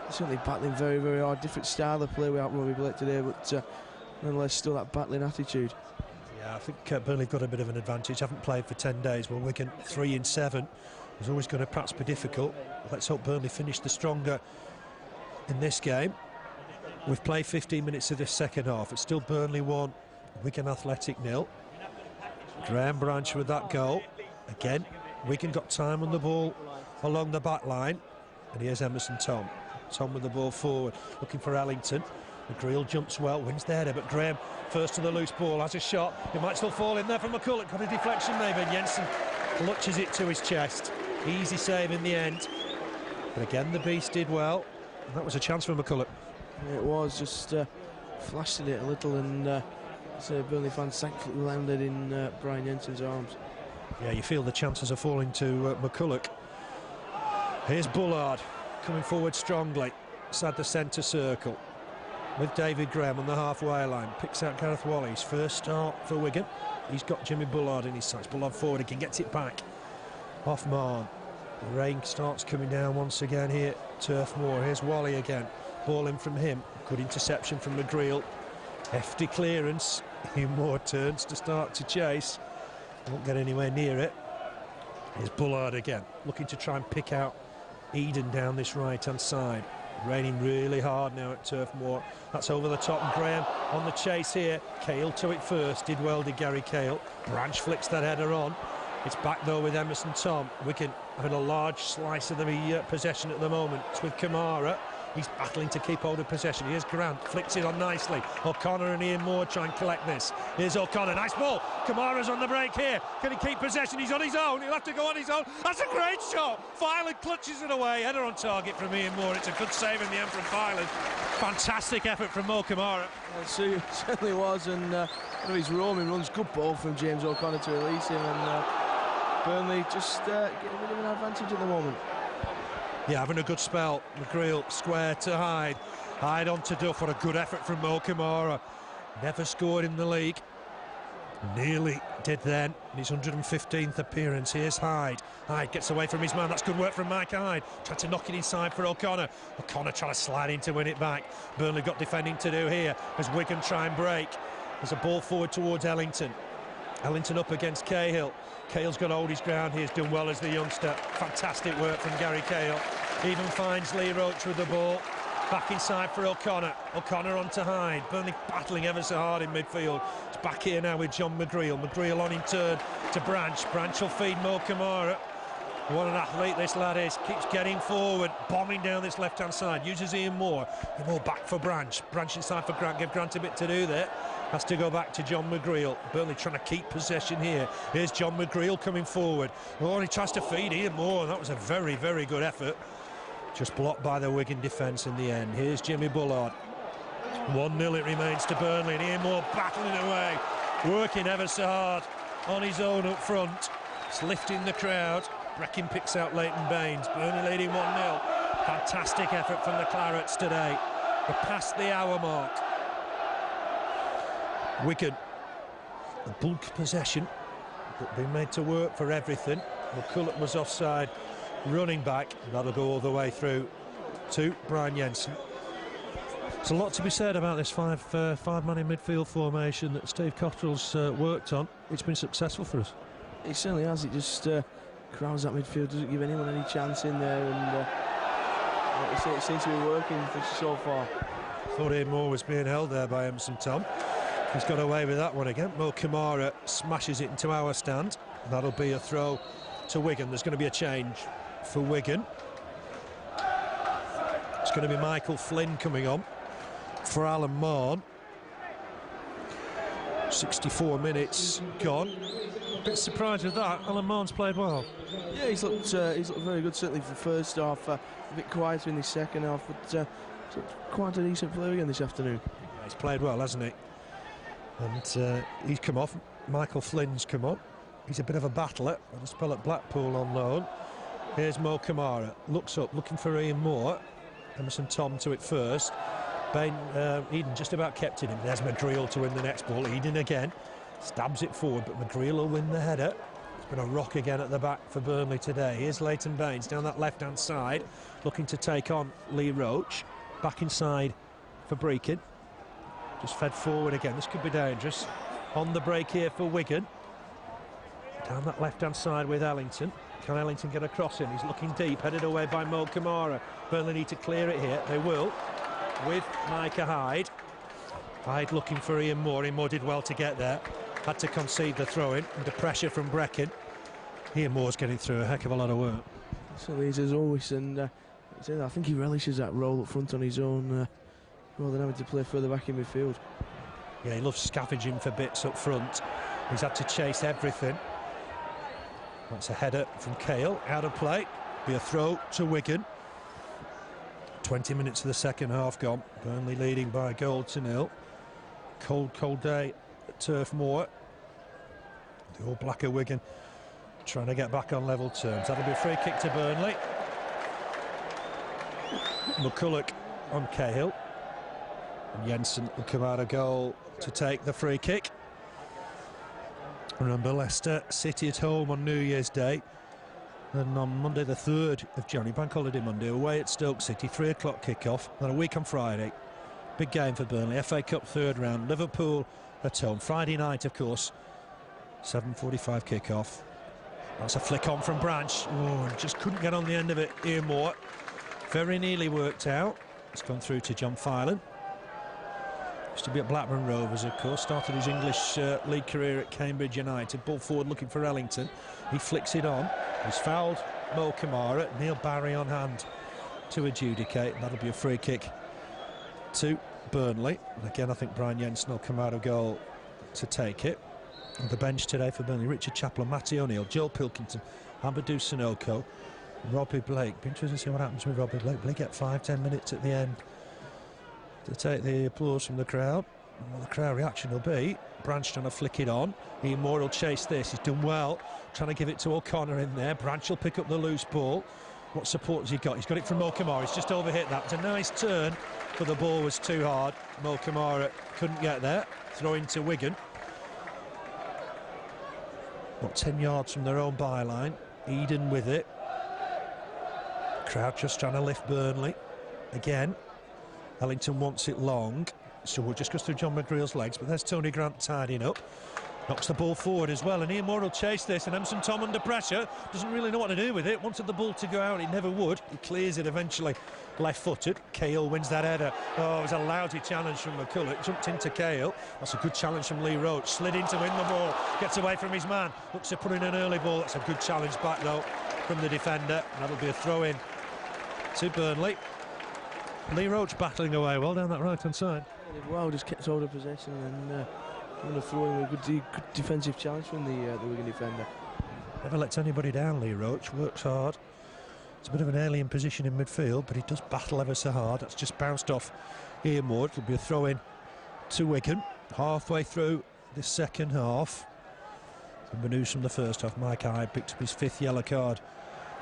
certainly battling very, very hard. Different style of play without Robbie Blake today, but nonetheless still that battling attitude. Yeah, I think Burnley have got a bit of an advantage. Haven't played for 10 days. Well, Wigan 3 in 7. It's always going to perhaps be difficult. Let's hope Burnley finish the stronger in this game. We've played 15 minutes of this second half. It's still Burnley 1, Wigan Athletic 0. Graham Branch with that goal. Again, Wigan got time on the ball along the back line. And here's Emerson Thome. Thome with the ball forward, looking for Ellington. McGreal jumps well, wins the header, but Graham first to the loose ball, has a shot. It might still fall in there from McCulloch. Got a deflection maybe. Jensen clutches it to his chest. Easy save in the end. But again, the Beast did well. That was a chance for McCulloch. It was just flashed it a little, and Burnley fans thankfully landed in Brian Jensen's arms. Yeah, you feel the chances are falling to McCulloch. Here's Bullard coming forward strongly inside the centre circle with David Graham on the halfway line. Picks out Gareth Whalley, his first start for Wigan. He's got Jimmy Bullard in his sights. Bullard forward again, gets it back off Marn. The rain starts coming down once again here at Turf Moor. Here's Whalley again, ball in from him. Good interception from McGreal. Hefty clearance. Ian Moore turns to start to chase. Won't get anywhere near it. Here's Bullard again, looking to try and pick out Eaden down this right-hand side. Raining really hard now at Turf Moor. That's over the top, and Graham on the chase here. Cahill to it first. Did well, did Gary Cahill. Branch flicks that header on. It's back though with Emerson Thome. Wigan having a large slice of the possession at the moment. It's with Camara. He's battling to keep hold of possession. Here's Grant, flicks it on nicely. O'Connor and Ian Moore try and collect this. Here's O'Connor, nice ball. Camara's on the break here. Can he keep possession? He's on his own. He'll have to go on his own. That's a great shot. Filan clutches it away. Header on target from Ian Moore. It's a good save in the end from Filan. Fantastic effort from Mo Camara. It certainly was, and one of his roaming runs, good ball from James O'Connor to release him, and Burnley just getting a bit of an advantage at the moment. Yeah, having a good spell. McGreal square to Hyde. Hyde on to Duff. What a good effort from Camara. Never scored in the league. Nearly did then in his 115th appearance. Here's Hyde. Hyde gets away from his man. That's good work from Micah Hyde. Tried to knock it inside for O'Connor. O'Connor trying to slide in to win it back. Burnley got defending to do here as Wigan try and break. There's a ball forward towards Ellington. Ellington up against Cahill. Cahill's got to hold his ground. He's done well as the youngster. Fantastic work from Gary Cahill. Even finds Lee Roche with the ball. Back inside for O'Connor. O'Connor on to Hyde. Burnley battling ever so hard in midfield. It's back here now with John McGreal. McGreal on in turn to Branch. Branch will feed Camara. What an athlete this lad is. Keeps getting forward, bombing down this left-hand side. Uses Ian Moore. Ian Moore back for Branch. Branch inside for Grant. Give Grant a bit to do there. Has to go back to John McGreal. Burnley trying to keep possession here. Here's John McGreal coming forward. Oh, he tries to feed Ian Moore. That was a very, very good effort. Just blocked by the Wigan defence in the end. Here's Jimmy Bullard. 1-0 it remains to Burnley, and Ian Moore battling away, working ever so hard on his own up front. It's lifting the crowd. Breckin picks out Leighton Baines. Burnley leading 1-0. Fantastic effort from the Clarets today. We're past the hour mark. Wigan, the bulk possession, but being made to work for everything. McCulloch was offside. Running back, that'll go all the way through to Brian Jensen. There's a lot to be said about this five-man in midfield formation that Steve Cotterill's worked on. It's been successful for us. It certainly has. It just crowds that midfield, doesn't give anyone any chance in there, and like you say, it seems to be working so far. Thought Ian Moore was being held there by Emerson. Thome. He's got away with that one again. Camara smashes it into our stand. That'll be a throw to Wigan. There's going to be a change for Wigan. It's going to be Michael Flynn coming on for Alan Mahon. 64 minutes gone. A bit surprised with that. Alan Mahon's played well. Yeah, he's looked very good, certainly for the first half. A bit quieter in the second half, but quite a decent player again this afternoon. Yeah, he's played well, hasn't he? And he's come off. Michael Flynn's come on. He's a bit of a battler. Had a spell at Blackpool on loan. Here's Camara. Looks up, looking for Ian Moore. Emerson Thome to it first. Eaden just about kept it in. There's McGreal to win the next ball. Eaden again. Stabs it forward, but McGreal will win the header. It's been a rock again at the back for Burnley today. Here's Leighton Baines down that left-hand side, looking to take on Lee Roche. Back inside for Breckin. Just fed forward again. This could be dangerous. On the break here for Wigan. Down that left-hand side with Ellington. Can Ellington get across him? He's looking deep, headed away by Camara. Burnley need to clear it here. They will, with Micah Hyde. Hyde looking for Ian Moore. Ian Moore did well to get there. Had to concede the throw-in under pressure from Breckin. Ian Moore's getting through a heck of a lot of work. So he's as always, and I think he relishes that role up front on his own, rather than having to play further back in midfield. Yeah, he loves scavenging for bits up front. He's had to chase everything. That's a header from Cahill, out of play. Be a throw to Wigan. 20 minutes of the second half gone. Burnley leading by a goal to 0. Cold day at Turf Moor. The All Black of Wigan trying to get back on level terms. That'll be a free kick to Burnley. McCulloch on Cahill. And Jensen will come out a goal to take the free kick. Remember, Leicester City at home on New Year's Day, and on Monday the 3rd of January, Bank Holiday Monday, away at Stoke City, 3 o'clock kick-off, then a week on Friday. Big game for Burnley, FA Cup third round, Liverpool at home. Friday night, of course, 7:45 kick-off. That's a flick on from Branch. Oh, just couldn't get on the end of it, Ian Moore. Very nearly worked out. It's gone through to John Filan. Used to be at Blackburn Rovers, of course. Started his English league career at Cambridge United. Ball forward looking for Ellington. He flicks it on. He's fouled Camara. Neil Barry on hand to adjudicate. That'll be a free kick to Burnley. And again, I think Brian Jensen will come out of goal to take it. On the bench today for Burnley, Richard Chaplow, Matty O'Neill, Joel Pilkington, Amadou Sanokho, Robbie Blake. Be interesting to see what happens with Robbie Blake. Will he get 5-10 minutes at the end to take the applause from the crowd? Well, the crowd reaction will be Branch trying to flick it on. Ian Moore will chase this. He's done well trying to give it to O'Connor in there. Branch will pick up the loose ball. What support has he got? He's got it from Camara. He's just overhit that. It's a nice turn, but the ball was too hard. Camara couldn't get there. Throw into Wigan. Not 10 yards from their own byline. Eaden with it. Crowd just trying to lift Burnley. Again, Ellington wants it long. So we'll just go through John McGreal's legs, but there's Tony Grant tidying up. Knocks the ball forward as well, and Ian Moore will chase this, and Emerson Thome under pressure, doesn't really know what to do with it. Wanted the ball to go out, it never would. He clears it eventually, left-footed. Cahill wins that header. Oh, it was a lousy challenge from McCulloch, jumped into Cahill. That's a good challenge from Lee Roche, slid in to win the ball, gets away from his man, looks to put in an early ball. That's a good challenge back though from the defender, and that'll be a throw-in to Burnley. Lee Roche battling away well down that right-hand side. Yeah, did well, just kept hold of possession and going to throw in a good defensive challenge from the Wigan defender. Never lets anybody down, Lee Roche, works hard. It's a bit of an alien position in midfield, but he does battle ever so hard. That's just bounced off Ian Moore. It'll be a throw-in to Wigan. Halfway through the second half. Some news from the first half. Micah Hyde picked up his 5th yellow card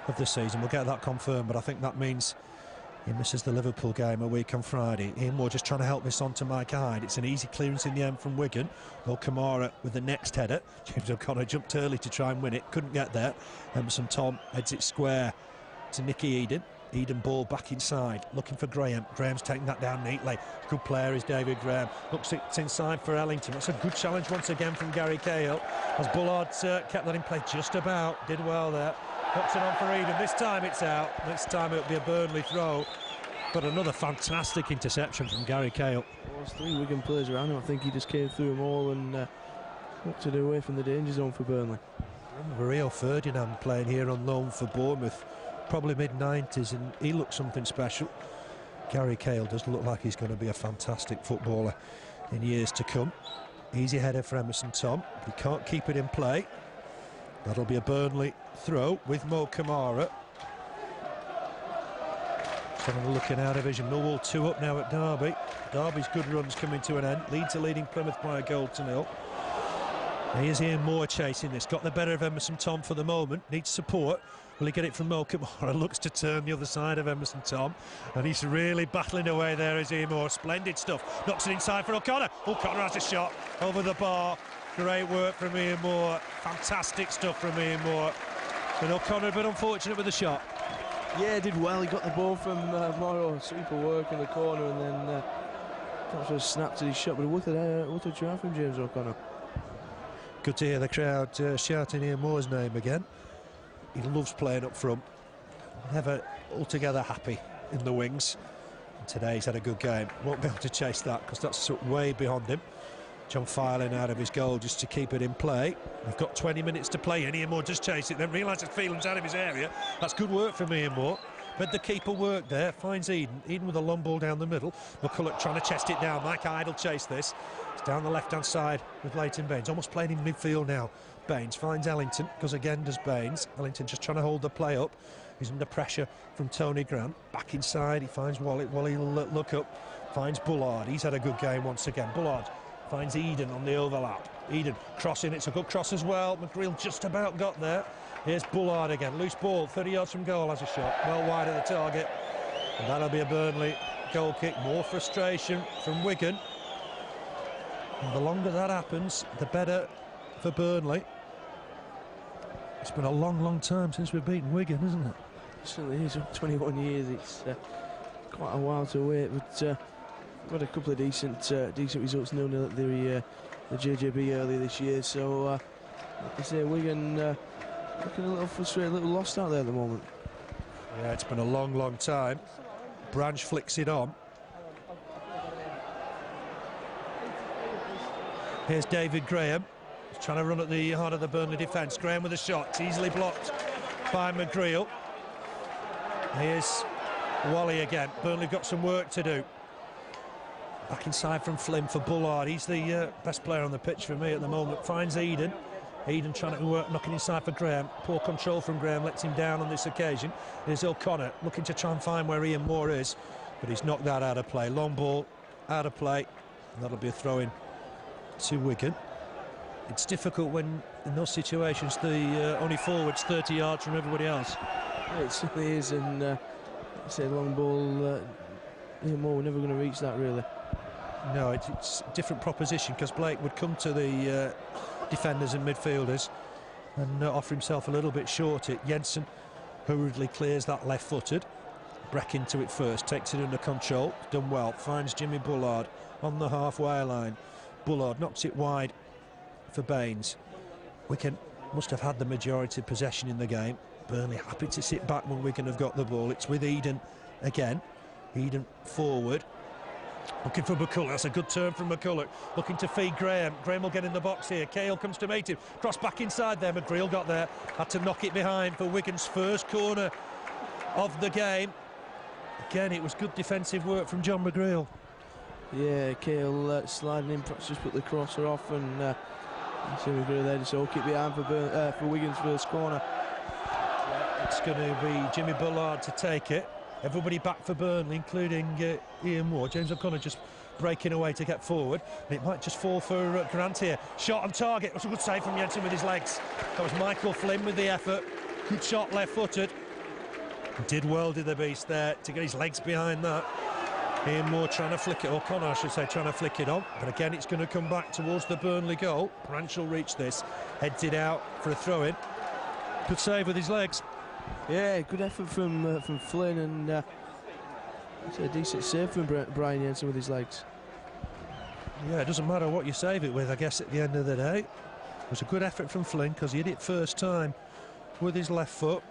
of the season. We'll get that confirmed, but I think that means he misses the Liverpool game a week on Friday. Ian Moore just trying to help this on to Micah Hyde. It's an easy clearance in the end from Wigan. Camara with the next header. James O'Connor jumped early to try and win it. Couldn't get there. Emerson Thome heads it square to Nicky Eaden. Eaden ball back inside. Looking for Graham. Graham's taking that down neatly. Good player is David Graham. Looks it's inside for Ellington. That's a good challenge once again from Gary Cahill. As Bullard kept that in play just about. Did well there. Puts it on for Eaden. This time it's out. Next time it'll be a Burnley throw. But another fantastic interception from Gary Cahill. Well, there's 3 Wigan players around him. I think he just came through them all and walked it away from the danger zone for Burnley. Rio Ferdinand playing here on loan for Bournemouth, probably mid-90s, and he looks something special. Gary Cahill does look like he's going to be a fantastic footballer in years to come. Easy header for Emerson Thome. He can't keep it in play. That'll be a Burnley throw with Camara. Having a look in our division. Millwall 2 up now at Derby. Derby's good run's coming to an end. Leeds are leading Plymouth by a goal to 0. Here's Ian Moore chasing this. Got the better of Emerson Thome for the moment. Needs support. Will he get it from Camara? Looks to turn the other side of Emerson Thome. And he's really battling away there as Ian Moore. Splendid stuff. Knocks it inside for O'Connor. O'Connor has a shot over the bar. Great work from Ian Moore. Fantastic stuff from Ian Moore. And O'Connor a bit unfortunate with the shot. Yeah, did well. He got the ball from Morrow, super work in the corner, and then perhaps was snapped at his shot, but what a try from James O'Connor. Good to hear the crowd shouting Ian Moore's name again. He loves playing up front. Never altogether happy in the wings. And today he's had a good game. Won't be able to chase that because that's way beyond him. John Filan out of his goal just to keep it in play. We've got 20 minutes to play, and Ian Moore just chase it, then realises Phelan's out of his area. That's good work from Ian Moore. But the keeper worked there, finds Eaden. Eaden with a long ball down the middle. McCulloch trying to chest it down. Micah Hyde will chase this. It's down the left-hand side with Leighton Baines. Almost playing in midfield now. Baines finds Ellington, because again does Baines. Ellington just trying to hold the play up. He's under pressure from Tony Grant. Back inside, he finds Whalley. Whalley will look up, finds Bullard. He's had a good game once again. Bullard finds Eaden on the overlap. Eaden crossing, it's a good cross as well. McGreal just about got there. Here's Bullard again, loose ball, 30 yards from goal, has a shot, well wide of the target. And that'll be a Burnley goal kick. More frustration from Wigan. And the longer that happens, the better for Burnley. It's been a long, long time since we've beaten Wigan, isn't it? It certainly is, 21 years, it's quite a while to wait, but got a couple of decent results, 0-0 at the JJB earlier this year. So, like I say, Wigan looking a little frustrated, a little lost out there at the moment. Yeah, it's been a long, long time. Branch flicks it on. Here's David Graham. He's trying to run at the heart of the Burnley defence. Graham with a shot. It's easily blocked by McGreal. Here's Whalley again. Burnley got some work to do. Back inside from Flynn for Bullard. He's the best player on the pitch for me at the moment. Finds Eaden. Eaden trying to work, knocking inside for Graham. Poor control from Graham, lets him down on this occasion. There's O'Connor looking to try and find where Ian Moore is, but he's knocked that out of play. Long ball, out of play, and that'll be a throw-in to Wigan. It's difficult when, in those situations, the only forward's 30 yards from everybody else. It certainly is, and it's a long ball. Ian Moore, we're never going to reach that, really. No, it's a different proposition, because Blake would come to the defenders and midfielders and offer himself a little bit short. Jensen hurriedly clears that left-footed. Breckin to it first, takes it under control, done well, finds Jimmy Bullard on the halfway line. Bullard knocks it wide for Baines. Wigan must have had the majority of possession in the game. Burnley happy to sit back when Wigan have got the ball. It's with Eaden again. Eaden forward, looking for McCulloch. That's a good turn from McCulloch, looking to feed Graham. Graham will get in the box here. Cahill comes to meet him, cross back inside there. McGreal got there, had to knock it behind for Wigan's first corner of the game. Again, it was good defensive work from John McGreal. Yeah, Cahill sliding in, perhaps just put the crosser off, and you see McGreal there just all keep behind for Wigan's first corner. It's going to be Jimmy Bullard to take it. Everybody back for Burnley, including Ian Moore. James O'Connor just breaking away to get forward. And it might just fall for Grant here. Shot on target. It was a good save from Jensen with his legs. That was Michael Flynn with the effort. Good shot, left-footed. Did well, did the beast there, to get his legs behind that. Ian Moore trying to flick it, O'Connor I should say, trying to flick it on. But again, it's going to come back towards the Burnley goal. Branch will reach this, heads it out for a throw-in. Good save with his legs. Yeah, good effort from Flynn, and it's a decent save from Brian Jensen with his legs. Yeah, it doesn't matter what you save it with, I guess, at the end of the day. It was a good effort from Flynn, because he hit it first time with his left foot.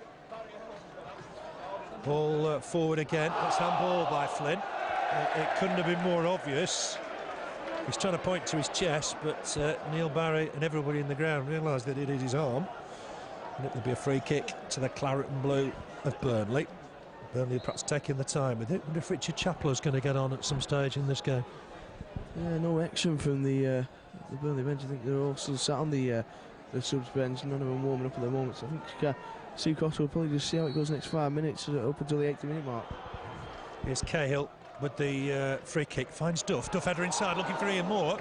Ball forward again. That's handball by Flynn. It couldn't have been more obvious. He's trying to point to his chest, but Neil Barry and everybody in the ground realised that it is his arm. And it'll be a free kick to the claret and blue of Burnley. Burnley perhaps taking the time with it. I wonder if Richard Chaplow's going to get on at some stage in this game. Yeah, no action from the Burnley bench. I think they're all still sat on the subs bench. None of them warming up at the moment. So I think Sanokho will probably just see how it goes next 5 minutes up until the 80-minute mark. Here's Cahill with the free kick. Finds Duff. Duff header inside, looking for Ian Moore.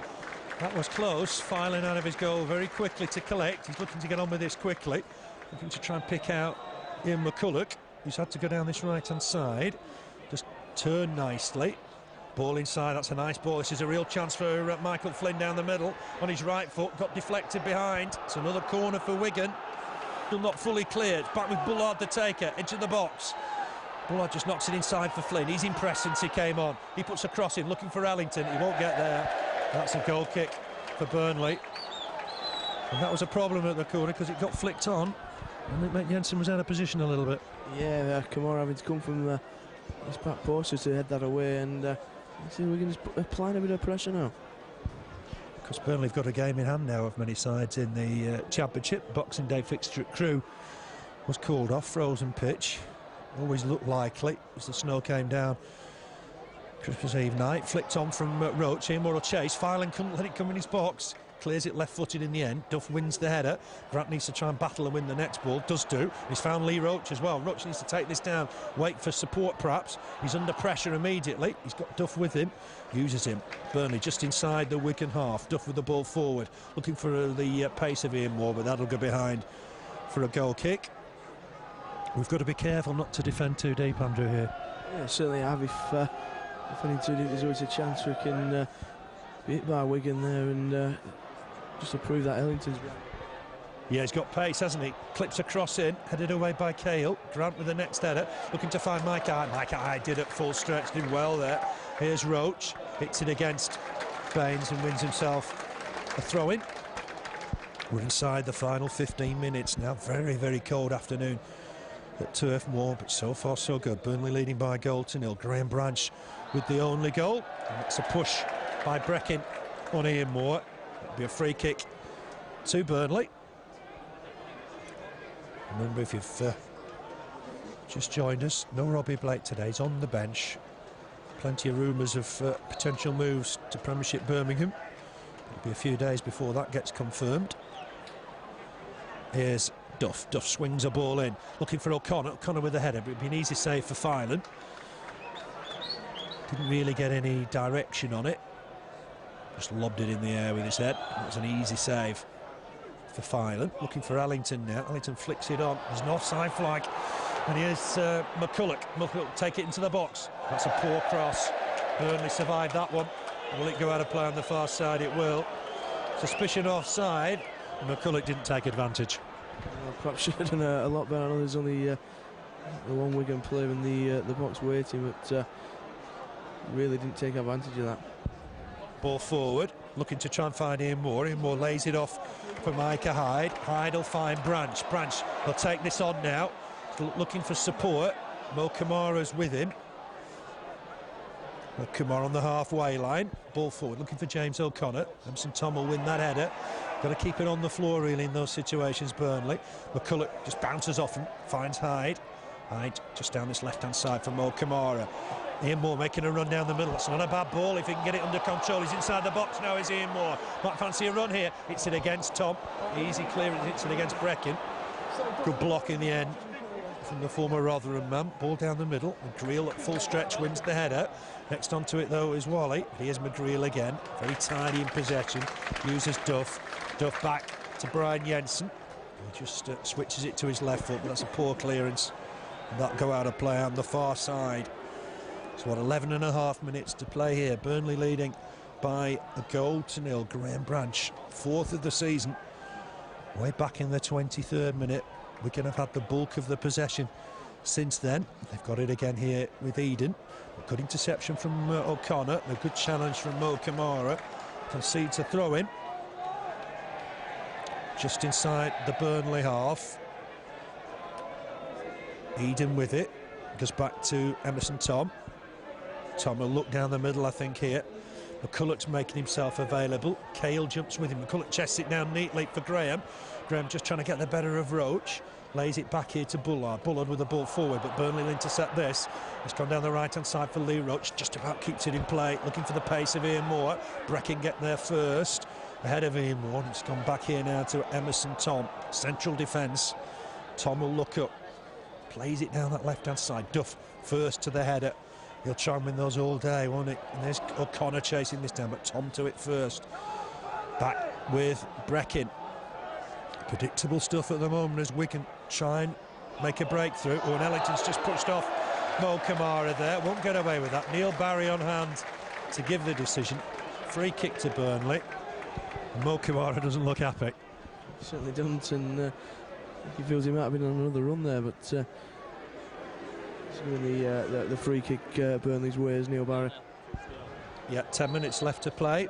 That was close. Filing out of his goal very quickly to collect. He's looking to get on with this quickly. Looking to try and pick out Ian McCulloch, who's had to go down this right-hand side. Just turn nicely. Ball inside, that's a nice ball. This is a real chance for Michael Flynn down the middle on his right foot. Got deflected behind. It's another corner for Wigan. Still not fully cleared. Back with Bullard the taker into the box. Bullard just knocks it inside for Flynn. He's impressed since he came on. He puts a cross in, looking for Ellington. He won't get there. That's a goal kick for Burnley. And that was a problem at the corner, because it got flicked on. And it meant Jensen was out of position a little bit. Yeah, Camara having to come from his back post to head that away, and see we're going to apply a bit of pressure now. Because Burnley have got a game in hand now of many sides in the Championship. Boxing Day fixture at Crewe was called off, frozen pitch. Always looked likely as the snow came down Christmas Eve night. Flicked on from Roche. Ian Moore will chase. Filan couldn't let it come in his box. Clears it left-footed in the end. Duff wins the header. Grant needs to try and battle and win the next ball. Does do. He's found Lee Roche as well. Roche needs to take this down. Wait for support perhaps. He's under pressure immediately. He's got Duff with him. Uses him. Burnley just inside the Wigan half. Duff with the ball forward. Looking for the pace of Ian Moore, but that'll go behind for a goal kick. We've got to be careful not to defend too deep, Andrew, here. Yeah, certainly have. If any too deep, there's always a chance we can be hit by Wigan there, and just to prove that Ellington's behind. Yeah, he's got pace, hasn't he? Clips a cross in, headed away by Cahill. Grant with the next header, looking to find Micah. Micah Hyde did at full stretch, did well there. Here's Roche, hits it against Baines and wins himself a throw-in. We're inside the final 15 minutes now. Very, very cold afternoon at Turf Moor, but so far so good. Burnley leading by a goal to nil. Graham Branch with the only goal, and it's a push by Breckin on Ian Moore. It'll be a free kick to Burnley. Remember, if you've just joined us, no Robbie Blake today. He's on the bench. Plenty of rumours of potential moves to Premiership Birmingham. It'll be a few days before that gets confirmed. Here's Duff. Duff swings a ball in, looking for O'Connor. O'Connor with the header, but it'd be an easy save for Filan. Didn't really get any direction on it. Just lobbed it in the air with his head. That was an easy save for Filan. Looking for Ellington now. Ellington flicks it on. There's an offside flag And here's McCulloch. McCulloch take it into the box. That's a poor cross. Burnley survived that one. Will it go out of play on the far side? It will. Suspicion offside. McCulloch didn't take advantage. Well, perhaps should have done a lot better. I know there's only the one Wigan player in the box waiting, but really didn't take advantage of that. Ball forward, looking to try and find Ian Moore. Ian Moore lays it off for Micah Hyde. Hyde will find Branch. Branch will take this on now. Looking for support. Camara's with him. Camara on the halfway line. Ball forward, looking for James O'Connor. Emerson Thome will win that header. Got to keep it on the floor really in those situations, Burnley. McCulloch just bounces off and finds Hyde. Hyde just down this left-hand side for Camara. Ian Moore making a run down the middle. That's not a bad ball if he can get it under control. He's inside the box now, is Ian Moore. Might fancy a run here. Hits it against Tom. Easy clearance, hits it against Breckin. Good block in the end from the former Rotherham man. Ball down the middle. McGreal at full stretch wins the header. Next onto it though is Whalley. Here's McGreal again. Very tidy in possession. Uses Duff. Duff back to Brian Jensen. He just switches it to his left foot, but that's a poor clearance. And that'll go out of play on the far side. So what, 11.5 minutes to play here. Burnley leading by a 1-0. Graham Branch, 4th of the season. Way back in the 23rd minute. Wigan have had the bulk of the possession since then. They've got it again here with Eaden. A good interception from O'Connor. A good challenge from Camara. Concedes a throw-in. Just inside the Burnley half. Eaden with it. Goes back to Emerson Thome. Thome will look down the middle, I think, here. McCulloch's making himself available. Cahill jumps with him. McCulloch chests it down neatly for Graham. Graham just trying to get the better of Roche. Lays it back here to Bullard. Bullard with the ball forward, but Burnley will intercept this. It's gone down the right-hand side for Lee Roche. Just about keeps it in play. Looking for the pace of Ian Moore. Breckin get there first. Ahead of Ian Moore. It's gone back here now to Emerson Thome. Central defence. Thome will look up. Plays it down that left-hand side. Duff first to the header. He'll try and win those all day, won't he? And there's O'Connor chasing this down, but Thome to it first. Back with Breckin. Predictable stuff at the moment as Wigan try and make a breakthrough. Oh, and Ellington's just pushed off Camara there. Won't get away with that. Neil Barry on hand to give the decision. Free kick to Burnley. Camara doesn't look happy. Certainly doesn't, and he feels he might have been on another run there, but it's the free kick Burnley's way is Neil Barry. Yeah, 10 minutes left to play.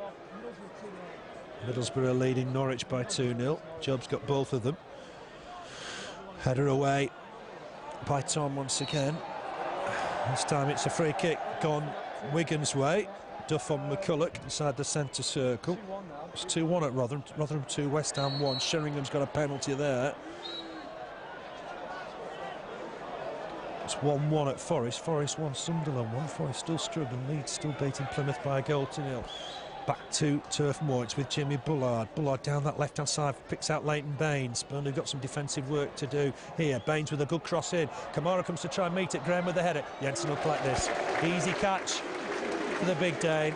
Middlesbrough leading Norwich by 2-0. Job's got both of them. Header away by Thome once again. This time it's a free kick gone Wigan's way. Duff on McCulloch inside the centre circle. It's 2-1 at Rotherham. Rotherham 2, West Ham 1. Sheringham's got a penalty there. It's 1-1 at Forest. Forest 1, Sunderland 1. Forest still struggling. Leeds still beating Plymouth by 1-0. Back to Turf Moor. It's with Jimmy Bullard. Bullard down that left-hand side, picks out Leighton Baines. Burnley got some defensive work to do here. Baines with a good cross in. Camara comes to try and meet it. Graham with the header. Jensen will collect this. Easy catch for the big Dane.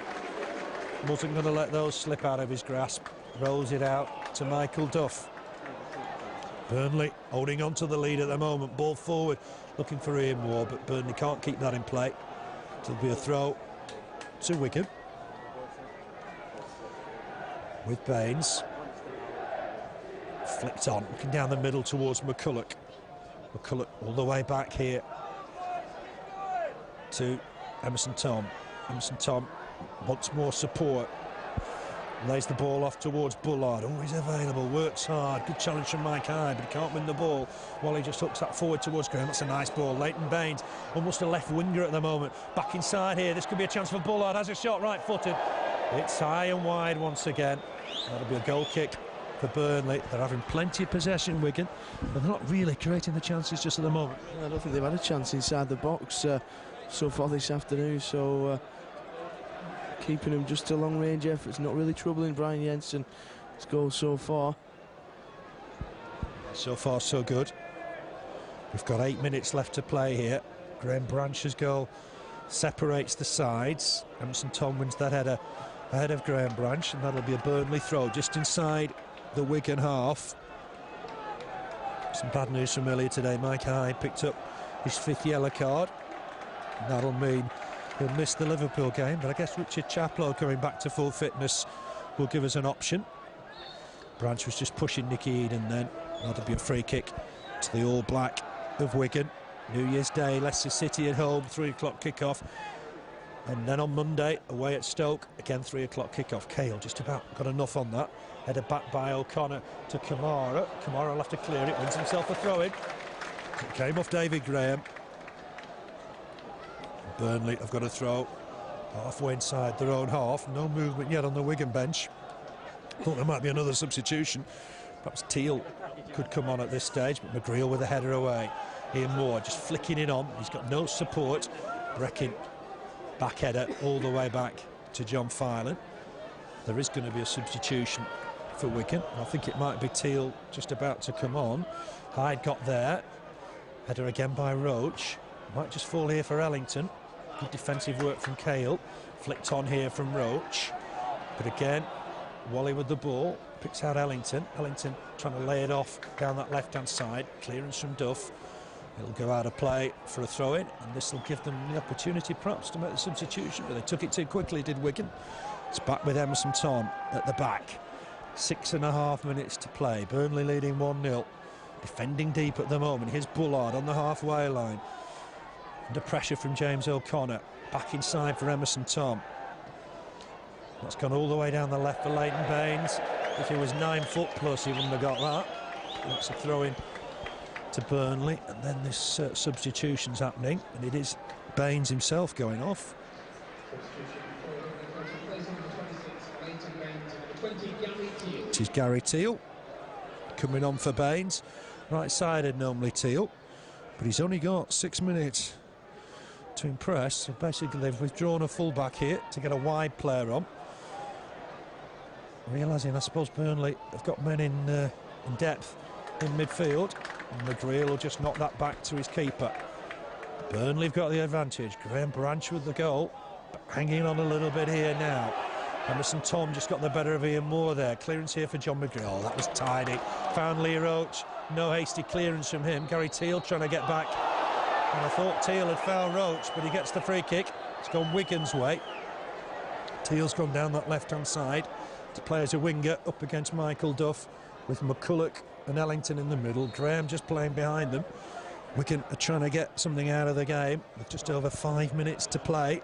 Wasn't going to let those slip out of his grasp. Rolls it out to Michael Duff. Burnley holding on to the lead at the moment. Ball forward, looking for Ian Moore, but Burnley can't keep that in play. It'll be a throw to Wigan. With Baines. Flicked on, looking down the middle towards McCulloch. McCulloch all the way back here to Emerson Thome. Emerson Thome wants more support. Lays the ball off towards Bullard. Always available, works hard. Good challenge from Mike Hyde, but he can't win the ball. Whalley just hooks that forward towards Graham. That's a nice ball. Leighton Baines, almost a left winger at the moment. Back inside here. This could be a chance for Bullard. Has a shot, right-footed. It's high and wide once again. That'll be a goal kick for Burnley. They're having plenty of possession, Wigan, but they're not really creating the chances just at the moment. I don't think they've had a chance inside the box so far this afternoon, so keeping them just to long-range efforts, not really troubling Brian Jensen's goal so far. So far, so good. We've got 8 minutes left to play here. Graham Branch's goal separates the sides. Emerson Thome wins that header ahead of Graham Branch, and that'll be a Burnley throw just inside the Wigan half. Some bad news from earlier today. Micah Hyde picked up his 5th yellow card. And that'll mean he'll miss the Liverpool game, but I guess Richard Chaplow coming back to full fitness will give us an option. Branch was just pushing Nicky Eaden then. That'll be a free kick to the All Black of Wigan. New Year's Day, Leicester City at home, 3 o'clock kickoff. And then on Monday, away at Stoke, again 3 o'clock kickoff. Cahill just about got enough on that. Headed back by O'Connor to Camara. Camara will have to clear it, wins himself a throw-in. It came off David Graham. Burnley have got a throw halfway inside their own half. No movement yet on the Wigan bench. Thought there might be another substitution. Perhaps Teale could come on at this stage, but McGreal with a header away. Ian Moore just flicking it on. He's got no support. Breckin, back header all the way back to John Filan. There is going to be a substitution for Wigan. I think it might be Teale just about to come on. Hyde got there. Header again by Roche. Might just fall here for Ellington. Good defensive work from Cahill. Flicked on here from Roche. But again, Whalley with the ball. Picks out Ellington. Ellington trying to lay it off down that left-hand side. Clearance from Duff. It'll go out of play for a throw-in, and this will give them the opportunity perhaps to make the substitution, but they took it too quickly, did Wigan. It's back with Emerson Thome at the back. 6.5 minutes to play. Burnley leading 1-0. Defending deep at the moment. Here's Bullard on the halfway line. Under pressure from James O'Connor. Back inside for Emerson Thome. That's gone all the way down the left for Leighton Baines. If he was 9 foot plus, he wouldn't have got that. That's a throw-in to Burnley, and then this substitution's happening, and it is Baines himself going off. It is Gary Teale coming on for Baines. Right-sided normally Teale, but he's only got 6 minutes to impress. So basically they've withdrawn a full-back here to get a wide player on. Realising, I suppose, Burnley have got men in depth in midfield. And McGreal will just knock that back to his keeper. Burnley have got the advantage. Graham Branch with the goal, but hanging on a little bit here now. Emerson Thome just got the better of Ian Moore there. Clearance here for John McGreal. Oh, that was tidy. Found Lee Roche. No hasty clearance from him. Gary Teale trying to get back. And I thought Teale had found Roche, but he gets the free kick. It's gone Wigan's way. Teale's gone down that left-hand side to play as a winger up against Michael Duff, with McCulloch and Ellington in the middle. Graham just playing behind them. Wigan are trying to get something out of the game with just over 5 minutes to play.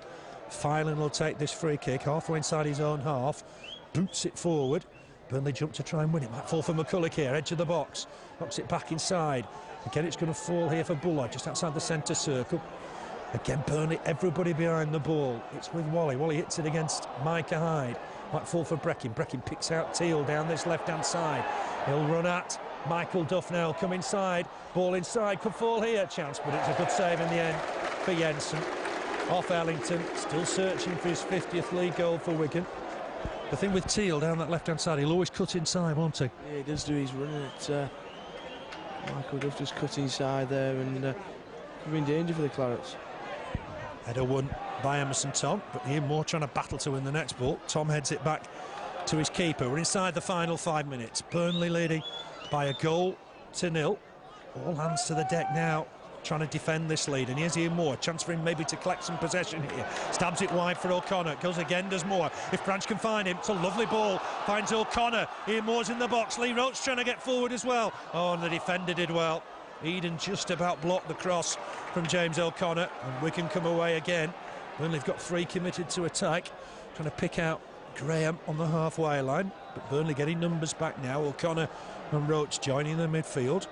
Filan will take this free kick halfway inside his own half, boots it forward. Burnley jump to try and win it. Might fall for McCulloch here, edge of the box, knocks it back inside. Again, it's going to fall here for Bullard, just outside the centre circle. Again, Burnley, everybody behind the ball. It's with Whalley. Whalley hits it against Micah Hyde. Might fall for Breckin. Breckin picks out Teale down this left-hand side. He'll run at Michael Duff now. Come inside. Ball inside. Could fall here. Chance, but it's a good save in the end for Jensen. Off Ellington. Still searching for his 50th league goal for Wigan. The thing with Teale down that left-hand side, he'll always cut inside, won't he? Yeah, he does do his running. Michael Duff just cut inside there and could be in danger for the Clarets. Header won by Emerson Thome, but Ian Moore trying to battle to win the next ball. Thome heads it back to his keeper. We're inside the final 5 minutes. Burnley leading by a goal to 0. All hands to the deck now, trying to defend this lead. And here's Ian Moore, chance for him maybe to collect some possession here. Stabs it wide for O'Connor, goes again, does Moore. If Branch can find him, it's a lovely ball. Finds O'Connor, Ian Moore's in the box. Lee Roche trying to get forward as well. Oh, and the defender did well. Eaden just about blocked the cross from James O'Connor, and Wigan come away again. Burnley have got 3 committed to attack, trying to pick out Graham on the halfway line, but Burnley getting numbers back now. O'Connor and Roche joining the midfield.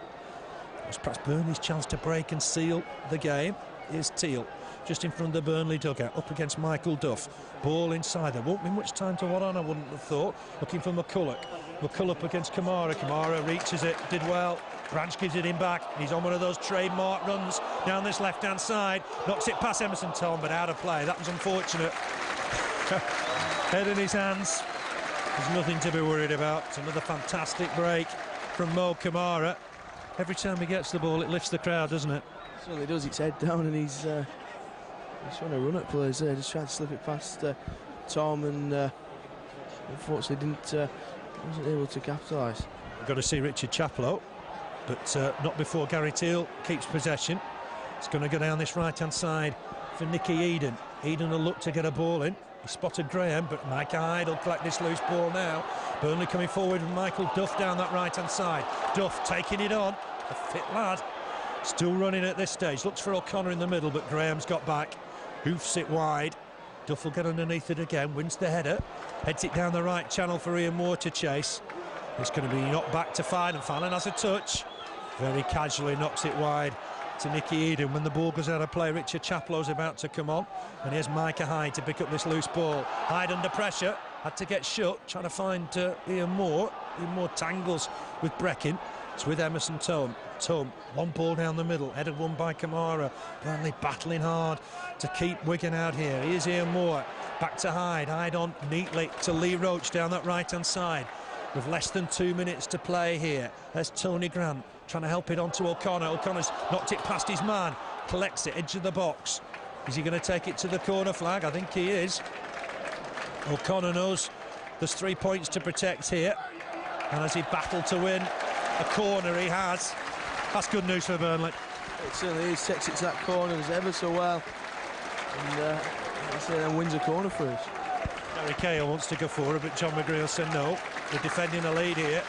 It's perhaps Burnley's chance to break and seal the game. Here's Teale just in front of the Burnley dugout, up against Michael Duff. Ball inside. There won't be much time to what on, I wouldn't have thought. Looking for McCulloch. McCulloch against Camara. Camara reaches it, did well. Branch gives it him back. He's on one of those trademark runs down this left-hand side. Knocks it past Emerson Thome, but out of play. That was unfortunate. Head in his hands. There's nothing to be worried about. It's another fantastic break from Mo Camara. Every time he gets the ball, it lifts the crowd, doesn't it? It certainly does. It's head down, and he's trying to run at players there. Just trying to slip it past Thome, and unfortunately wasn't able to capitalise. We've got to see Richard Chaplow. but not before Gary Teale keeps possession. It's going to go down this right-hand side for Nicky Eaden. Eaden will look to get a ball in. He spotted Graham, but Micah Hyde will collect this loose ball now. Burnley coming forward with Michael Duff down that right-hand side. Duff taking it on, a fit lad. Still running at this stage, looks for O'Connor in the middle, but Graham's got back. Hoofs it wide. Duff will get underneath it again, wins the header. Heads it down the right channel for Ian Moore to chase. It's going to be knocked back to Filan, and Filan has a touch. Very casually knocks it wide to Nicky Eaden. When the ball goes out of play, Richard Chaplow's about to come on, and here's Micah Hyde to pick up this loose ball. Hyde under pressure, had to get shut, trying to find Ian Moore. Ian Moore tangles with Breckin. It's with Emerson Thome. Thome, one ball down the middle, headed one by Camara. Burnley battling hard to keep Wigan out here. Here's Ian Moore, back to Hyde. Hyde on neatly to Lee Roche down that right-hand side. With less than 2 minutes to play here. There's Tony Grant trying to help it on to O'Connor. O'Connor's knocked it past his man, collects it, edge of the box. Is he going to take it to the corner flag? I think he is. O'Connor knows there's 3 points to protect here. And as he battled to win a corner, he has. That's good news for Burnley. It certainly is. Takes it to that corner ever so well. And wins a corner for us. Gary Cahill wants to go forward, but John McGreal said no. They're defending a lead here.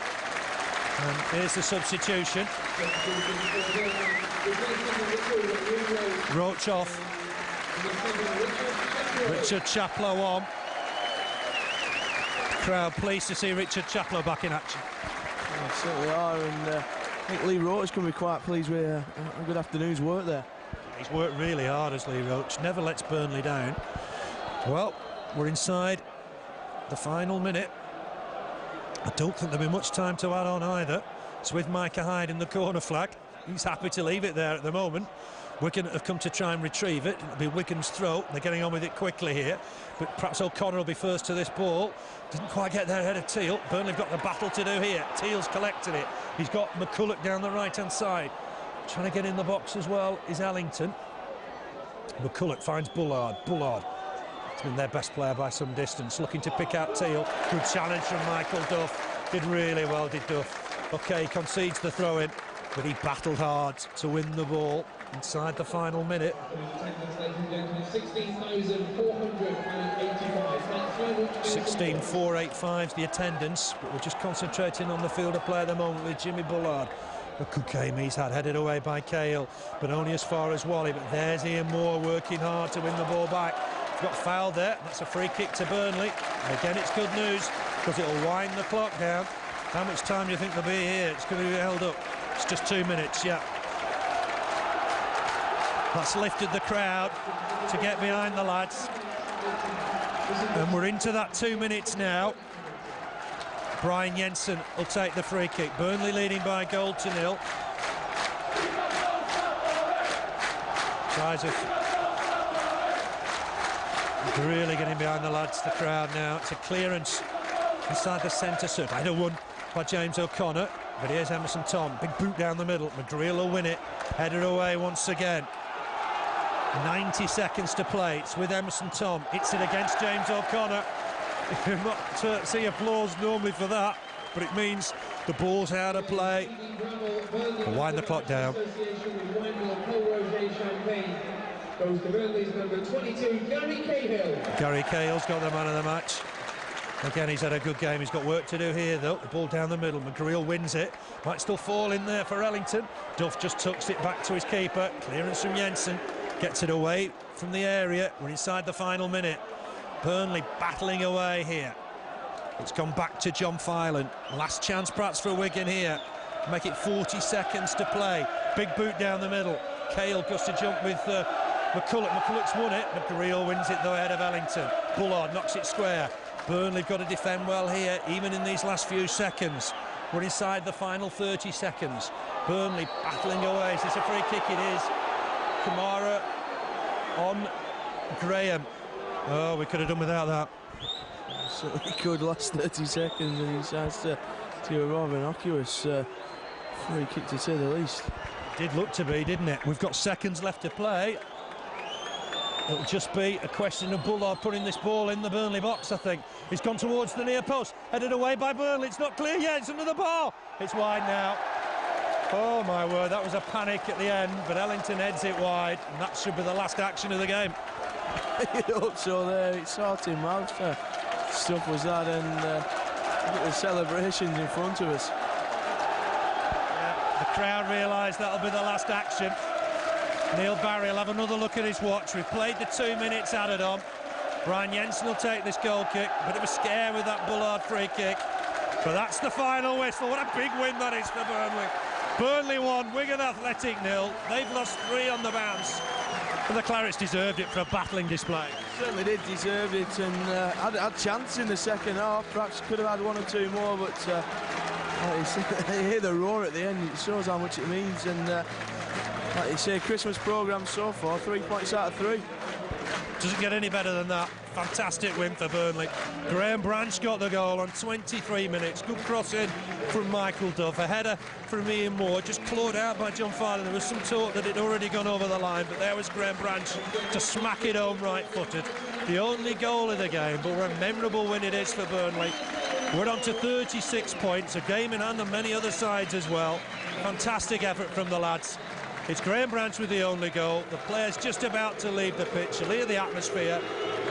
And here's the substitution. Roche off. Richard Chaplow on. Crowd pleased to see Richard Chaplow back in action. They certainly are, and I think Lee Roche is going to be quite pleased with a good afternoon's work there. He's worked really hard as Lee Roche, never lets Burnley down. Well, we're inside the final minute. I don't think there'll be much time to add on either. It's with Micah Hyde in the corner flag. He's happy to leave it there at the moment. Wigan have come to try and retrieve it. It'll be Wigan's throw. They're getting on with it quickly here. But perhaps O'Connor will be first to this ball. Didn't quite get there ahead of Teale. Burnley have got the battle to do here. Teale's collected it. He's got McCulloch down the right-hand side. Trying to get in the box as well is Ellington. McCulloch finds Bullard. Bullard, it's been their best player by some distance. Looking to pick out Teale. Good challenge from Michael Duff. Did really well, did Duff. OK, concedes the throw-in, but he battled hard to win the ball inside the final minute. 16,485's the attendance, but we're just concentrating on the field of play at the moment with Jimmy Bullard. A good game he's had, headed away by Cahill, but only as far as Whalley. But there's Ian Moore working hard to win the ball back. He's got fouled there. That's a free kick to Burnley. And again, it's good news because it'll wind the clock down. How much time do you think there'll be here? It's going to be held up. It's just 2 minutes, yeah. That's lifted the crowd to get behind the lads. And we're into that 2 minutes now. Brian Jensen will take the free kick. Burnley leading by a goal to 0. Tries really getting behind the lads, the crowd now. It's a clearance inside the centre circle. Header won by James O'Connor. But here's Emerson Thome. Big boot down the middle. McGreal will win it. Header away once again. 90 seconds to play. It's with Emerson Thome. Hits it against James O'Connor. You're not see applause normally for that, but it means the ball's out of play. We'll wind the clock down. Gary Cahill's got the man of the match. Again, he's had a good game. He's got work to do here, though. The ball down the middle. McGreal wins it. Might still fall in there for Ellington. Duff just tucks it back to his keeper. Clearance from Jensen. Gets it away from the area. We're inside the final minute. Burnley battling away here. It's gone back to John Filan. Last chance perhaps for Wigan here. Make it 40 seconds to play. Big boot down the middle. Cahill goes to jump with McCulloch. McCulloch's won it. McGreal wins it though ahead of Ellington. Bullard knocks it square. Burnley have got to defend well here, even in these last few seconds. We're inside the final 30 seconds. Burnley battling away. Is this a free kick? It is. Camara on Graham. Oh, we could have done without that. Certainly could. Last 30 seconds, and he decides to a rather innocuous free kick, to say the least. It did look to be, didn't it? We've got seconds left to play. It'll just be a question of Bullard putting this ball in the Burnley box, I think. He's gone towards the near post, headed away by Burnley. It's not clear yet, it's under the bar. It's wide now. Oh my word, that was a panic at the end, but Ellington heads it wide, and that should be the last action of the game. You hope so there, it's sorting mouth stuff was that, and look at the celebrations in front of us. Yeah, the crowd realised that'll be the last action. Neil Barry will have another look at his watch. We've played the 2 minutes added on. Brian Jensen will take this goal kick, but it was scare with that Bullard free kick. But that's the final whistle. What a big win that is for Burnley. Burnley 1, Wigan Athletic 0. They've lost 3 on the bounce. And the Clarets deserved it for a battling display. Certainly did deserve it, and had chance in the second half. Perhaps could have had 1 or 2 more, but you hear the roar at the end. It shows how much it means. And like you say, Christmas programme so far, 3 points out of 3. Doesn't get any better than that. Fantastic win for Burnley. Graham Branch got the goal on 23 minutes. Good crossing from Michael Duff. A header from Ian Moore, just clawed out by John Farley. There was some talk that it had already gone over the line, but there was Graham Branch to smack it home right-footed. The only goal of the game, but what a memorable win it is for Burnley. We're on to 36 points, a game in hand on many other sides as well. Fantastic effort from the lads. It's Graham Branch with the only goal. The players just about to leave the pitch. You'll hear the atmosphere.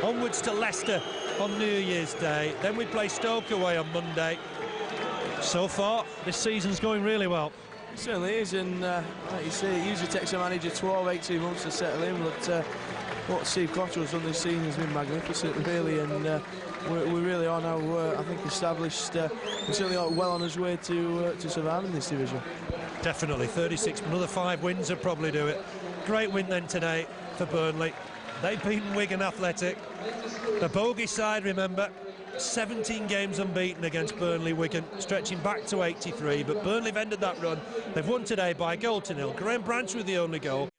Onwards to Leicester on New Year's Day. Then we play Stoke away on Monday. So far, this season's going really well. It certainly is, and like you say, it usually takes a manager 12, 18 months to settle in, but what Steve Cotterill's done this season has been magnificent, really, and we really are now, I think, established, and certainly are well on his way to surviving this division. Definitely, 36, another 5 wins would probably do it. Great win then today for Burnley. They've beaten Wigan Athletic. The bogey side, remember, 17 games unbeaten against Burnley Wigan, stretching back to 83, but Burnley have ended that run. They've won today by 1-0. Graham Branch with the only goal.